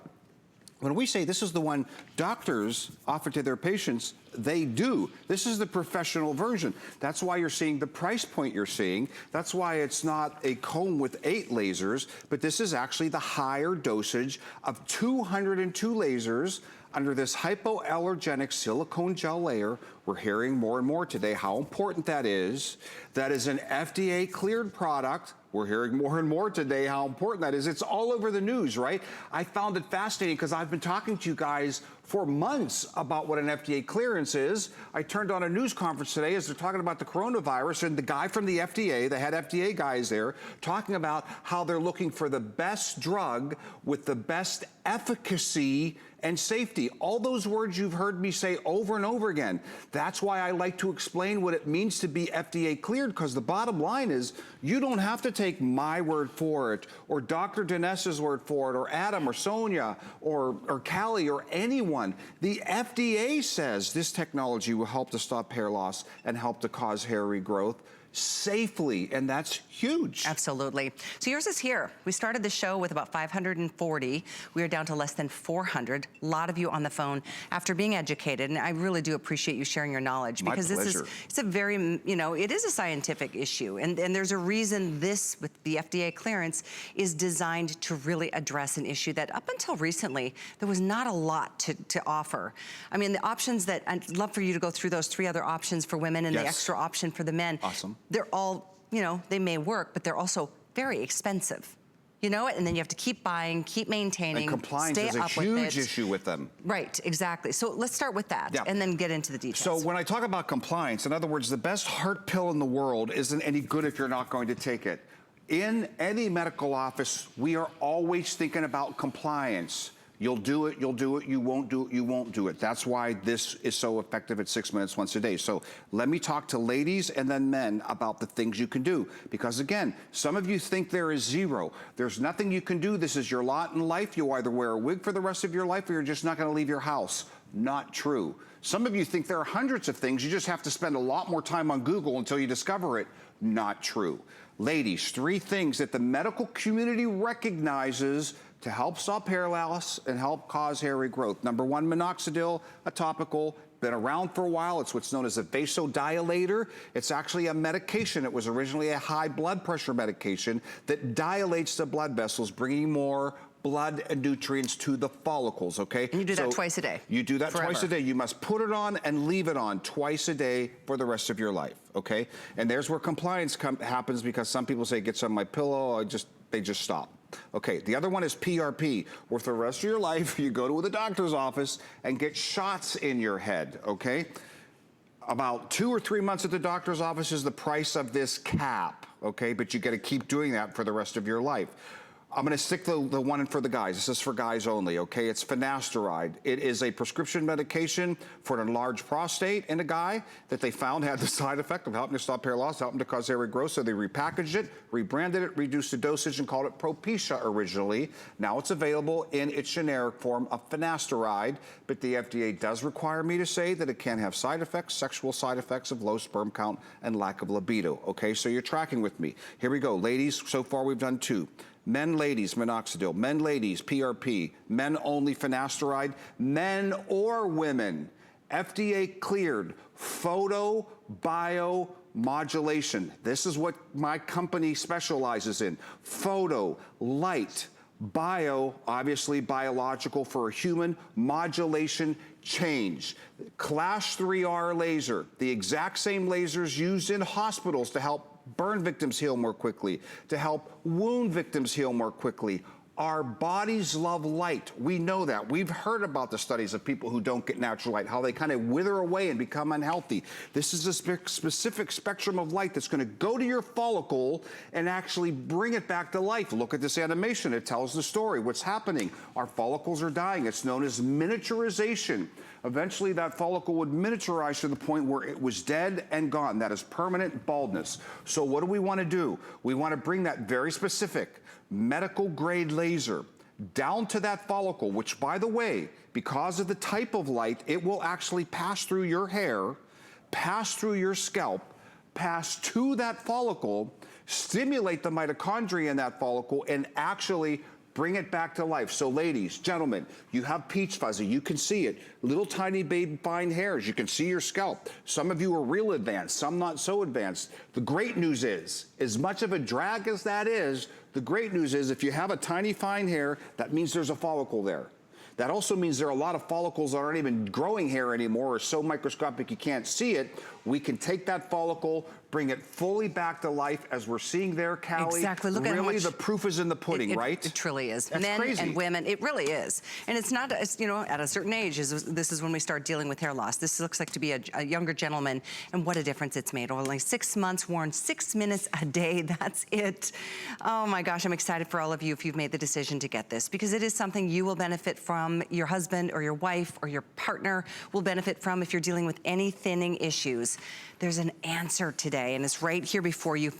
when we say this is the one doctors offer to their patients, they do. This is the professional version. That's why you're seeing the price point you're seeing. That's why it's not a comb with 8 lasers, but this is actually the higher dosage of 202 lasers under this hypoallergenic silicone gel layer. We're hearing more and more today how important that is. That is an FDA cleared product. We're hearing more and more today how important that is. It's all over the news, right? I found it fascinating because I've been talking to you guys for months about what an FDA clearance is. I turned on a news conference today as they're talking about the coronavirus, and the guy from the FDA, the head FDA guy is there, talking about how they're looking for the best drug with the best efficacy and safety. All those words you've heard me say over and over again. That's why I like to explain what it means to be FDA cleared, because the bottom line is you don't have to take my word for it, or Dr. Dinesh's word for it, or Adam, or Sonia, or Callie, or anyone. The FDA says this technology will help to stop hair loss and help to cause hair regrowth safely, and that's huge. Absolutely. So yours is here. We started the show with about 540. We are down to less than 400. A lot of you on the phone after being educated, and I really do appreciate you sharing your knowledge, because this is, it's a very, you know, it is a scientific issue, and there's a reason this, with the FDA clearance, is designed to really address an issue that up until recently, there was not a lot to offer. I mean, the options that, I'd love for you to go through those 3 other options for women and the extra option for the men. Awesome. They're all, you know, they may work, but they're also very expensive. You know, and then you have to keep buying, keep maintaining, and compliance stay is a up huge with it. issue with them. Right, exactly. So let's start with that and then get into the details. So when I talk about compliance, in other words, the best heart pill in the world isn't any good if you're not going to take it. In any medical office, we are always thinking about compliance. You'll do it, you won't do it, you won't do it. That's why this is so effective at 6 minutes once a day. So let me talk to ladies and then men about the things you can do. Because again, some of you think there is zero. There's nothing you can do. This is your lot in life. You either wear a wig for the rest of your life or you're just not gonna leave your house. Not true. Some of you think there are hundreds of things. You just have to spend a lot more time on Google until you discover it. Not true. Ladies, 3 things that the medical community recognizes to help stop hair loss and help cause hair regrowth. Number 1, Minoxidil, a topical, been around for a while. It's what's known as a vasodilator. It's actually a medication. It was originally a high blood pressure medication that dilates the blood vessels, bringing more blood and nutrients to the follicles, okay? And you do that twice a day. You do that twice a day. You must put it on and leave it on twice a day for the rest of your life, okay? And there's where compliance happens, because some people say, get some on my pillow, they just stop. Okay, the other one is PRP, where for the rest of your life, you go to the doctor's office and get shots in your head, okay? About 2 or 3 months at the doctor's office is the price of this cap, okay? But you gotta keep doing that for the rest of your life. I'm gonna stick the one for the guys. This is for guys only, okay? It's Finasteride. It is a prescription medication for an enlarged prostate in a guy that they found had the side effect of helping to stop hair loss, helping to cause hair regrowth, so they repackaged it, rebranded it, reduced the dosage, and called it Propecia originally. Now it's available in its generic form of Finasteride, but the FDA does require me to say that it can have side effects, sexual side effects of low sperm count and lack of libido, okay? So you're tracking with me. Here we go. Ladies, so far we've done 2. Men, ladies, Minoxidil. Men, ladies, PRP. Men only, Finasteride. Men or women, FDA cleared, photo biomodulation. This is what my company specializes in. Photo, light, bio, obviously biological for a human, modulation, change. Class 3R laser, the exact same lasers used in hospitals to help burn victims heal more quickly, to help wound victims heal more quickly. Our bodies love light. We know that. We've heard about the studies of people who don't get natural light, how they kind of wither away and become unhealthy. This is a specific spectrum of light that's going to go to your follicle and actually bring it back to life. Look at this animation. It tells the story. What's happening? Our follicles are dying. It's known as miniaturization. Eventually, that follicle would miniaturize to the point where it was dead and gone. That is permanent baldness. So what do we want to do? We want to bring that very specific medical grade laser down to that follicle, which, by the way, because of the type of light, it will actually pass through your hair, pass through your scalp, pass to that follicle, stimulate the mitochondria in that follicle, and actually bring it back to life. So ladies, gentlemen, you have peach fuzzy, you can see it. Little tiny baby fine hairs, you can see your scalp. Some of you are real advanced, some not so advanced. The great news is, as much of a drag as that is, the great news is if you have a tiny fine hair, that means there's a follicle there. That also means there are a lot of follicles that aren't even growing hair anymore, or so microscopic you can't see it. We can take that follicle, bring it fully back to life, as we're seeing there, Callie. Exactly. Look at how much the proof is in the pudding, right? It truly is. That's Men crazy. and women, it really is. And it's not, you know, at a certain age, this is when we start dealing with hair loss. This looks like to be a younger gentleman, and what a difference it's made. Only 6 months worn, 6 minutes a day, that's it. Oh my gosh, I'm excited for all of you if you've made the decision to get this, because it is something you will benefit from, your husband or your wife or your partner will benefit from if you're dealing with any thinning issues. There's an answer today, and it's right here before you.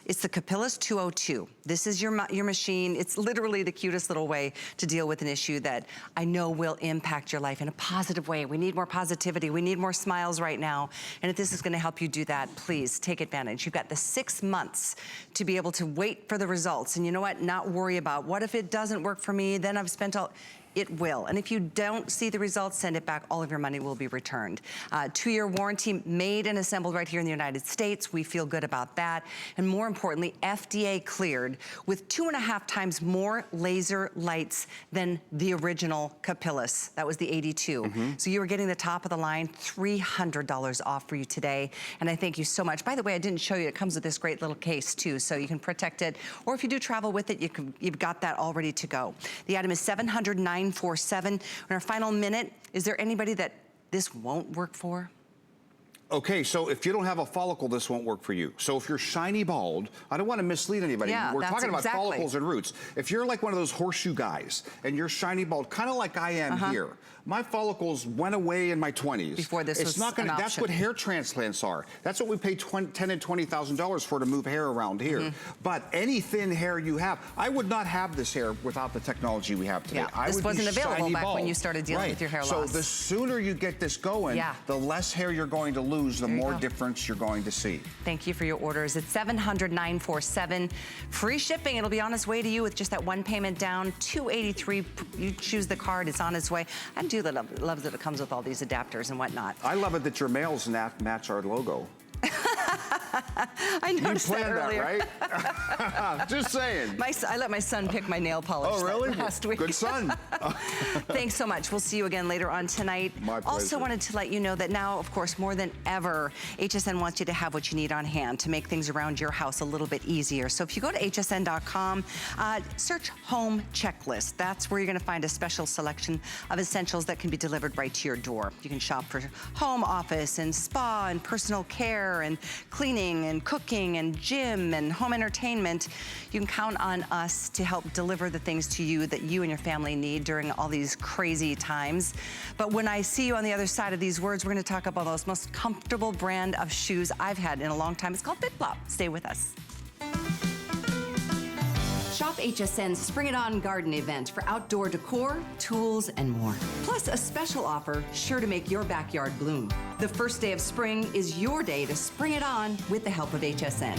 It's the Capillus 202. This is your machine. It's literally the cutest little way to deal with an issue that I know will impact your life in a positive way. We need more positivity. We need more smiles right now. And if this is gonna help you do that, please take advantage. You've got the 6 months to be able to wait for the results. And you know what? Not worry about, what if it doesn't work for me? Then I've spent all... It will. And if you don't see the results, send it back. All of your money will be returned. 2-year warranty, made and assembled right here in the United States. We feel good about that. And more importantly, FDA cleared with 2.5 times more laser lights than the original Capillus. That was the 82. So you were getting the top of the line, $300 off for you today. And I thank you so much. By the way, I didn't show you, it comes with this great little case too, so you can protect it. Or if you do travel with it, you've got that all ready to go. The item is $709.47. In our final minute, is there anybody that this won't work for? Okay, so if you don't have a follicle, this won't work for you. So if you're shiny bald, I don't want to mislead anybody. Yeah, We're talking about follicles and roots. If you're like one of those horseshoe guys and you're shiny bald, kind of like I am here, my follicles went away in my 20s. Before this was not gonna, an That's option. what hair transplants are. That's what we pay $10,000 and $20,000 for, to move hair around here. But any thin hair you have, I would not have this hair without the technology we have today. Yeah, this wasn't available back when you started dealing with your hair loss. So the sooner you get this going, the less hair you're going to lose, the more difference you're going to see. Thank you for your orders. It's $700,947. Free shipping. It'll be on its way to you with just that one payment down. $283. You choose the card. It's on its way. I do love that it comes with all these adapters and whatnot. I love it that your mails match our logo. I noticed that earlier. That, right? Just saying. I let my son pick my nail polish last week. Good son. Thanks so much. We'll see you again later on tonight. My pleasure. Also wanted to let you know that now, of course, more than ever, HSN wants you to have what you need on hand to make things around your house a little bit easier. So if you go to hsn.com, search Home Checklist. That's where you're going to find a special selection of essentials that can be delivered right to your door. You can shop for home, office, and spa, and personal care, and cleaning, and cooking, and gym, and home entertainment. You can count on us to help deliver the things to you that you and your family need during all these crazy times. But when I see you on the other side of these words, we're going to talk about those most comfortable brand of shoes I've had in a long time. It's called FitFlop. Stay with us. Shop HSN's Spring It On Garden event for outdoor decor, tools, and more. Plus a special offer sure to make your backyard bloom. The first day of spring is your day to spring it on with the help of HSN.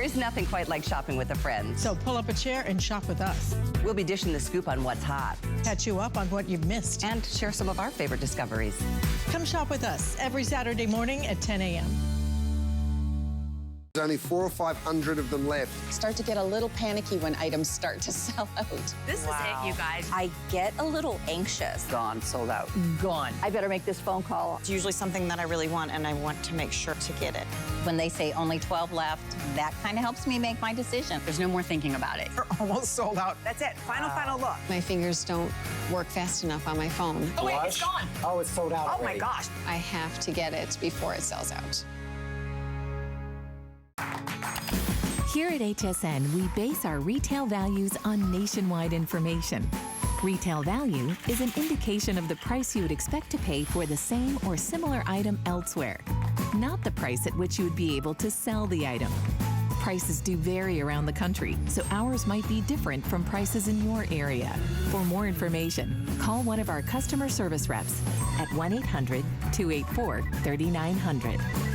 There is nothing quite like shopping with a friend. So pull up a chair and shop with us. We'll be dishing the scoop on what's hot. Catch you up on what you've missed. And share some of our favorite discoveries. Come shop with us every Saturday morning at 10 a.m. There's only 400 or 500 of them left. Start to get a little panicky when items start to sell out. This is it, you guys. I get a little anxious. Gone, sold out. Gone. I better make this phone call. It's usually something that I really want, and I want to make sure to get it. When they say only 12 left, that kind of helps me make my decision. There's no more thinking about it. We're almost sold out. That's it. Final look. My fingers don't work fast enough on my phone. Oh, wait, it's gone. Oh, it's sold out Oh, my gosh. I have to get it before it sells out. Here at HSN, we base our retail values on nationwide information. Retail value is an indication of the price you would expect to pay for the same or similar item elsewhere, not the price at which you would be able to sell the item. Prices do vary around the country, so ours might be different from prices in your area. For more information, call one of our customer service reps at 1-800-284-3900.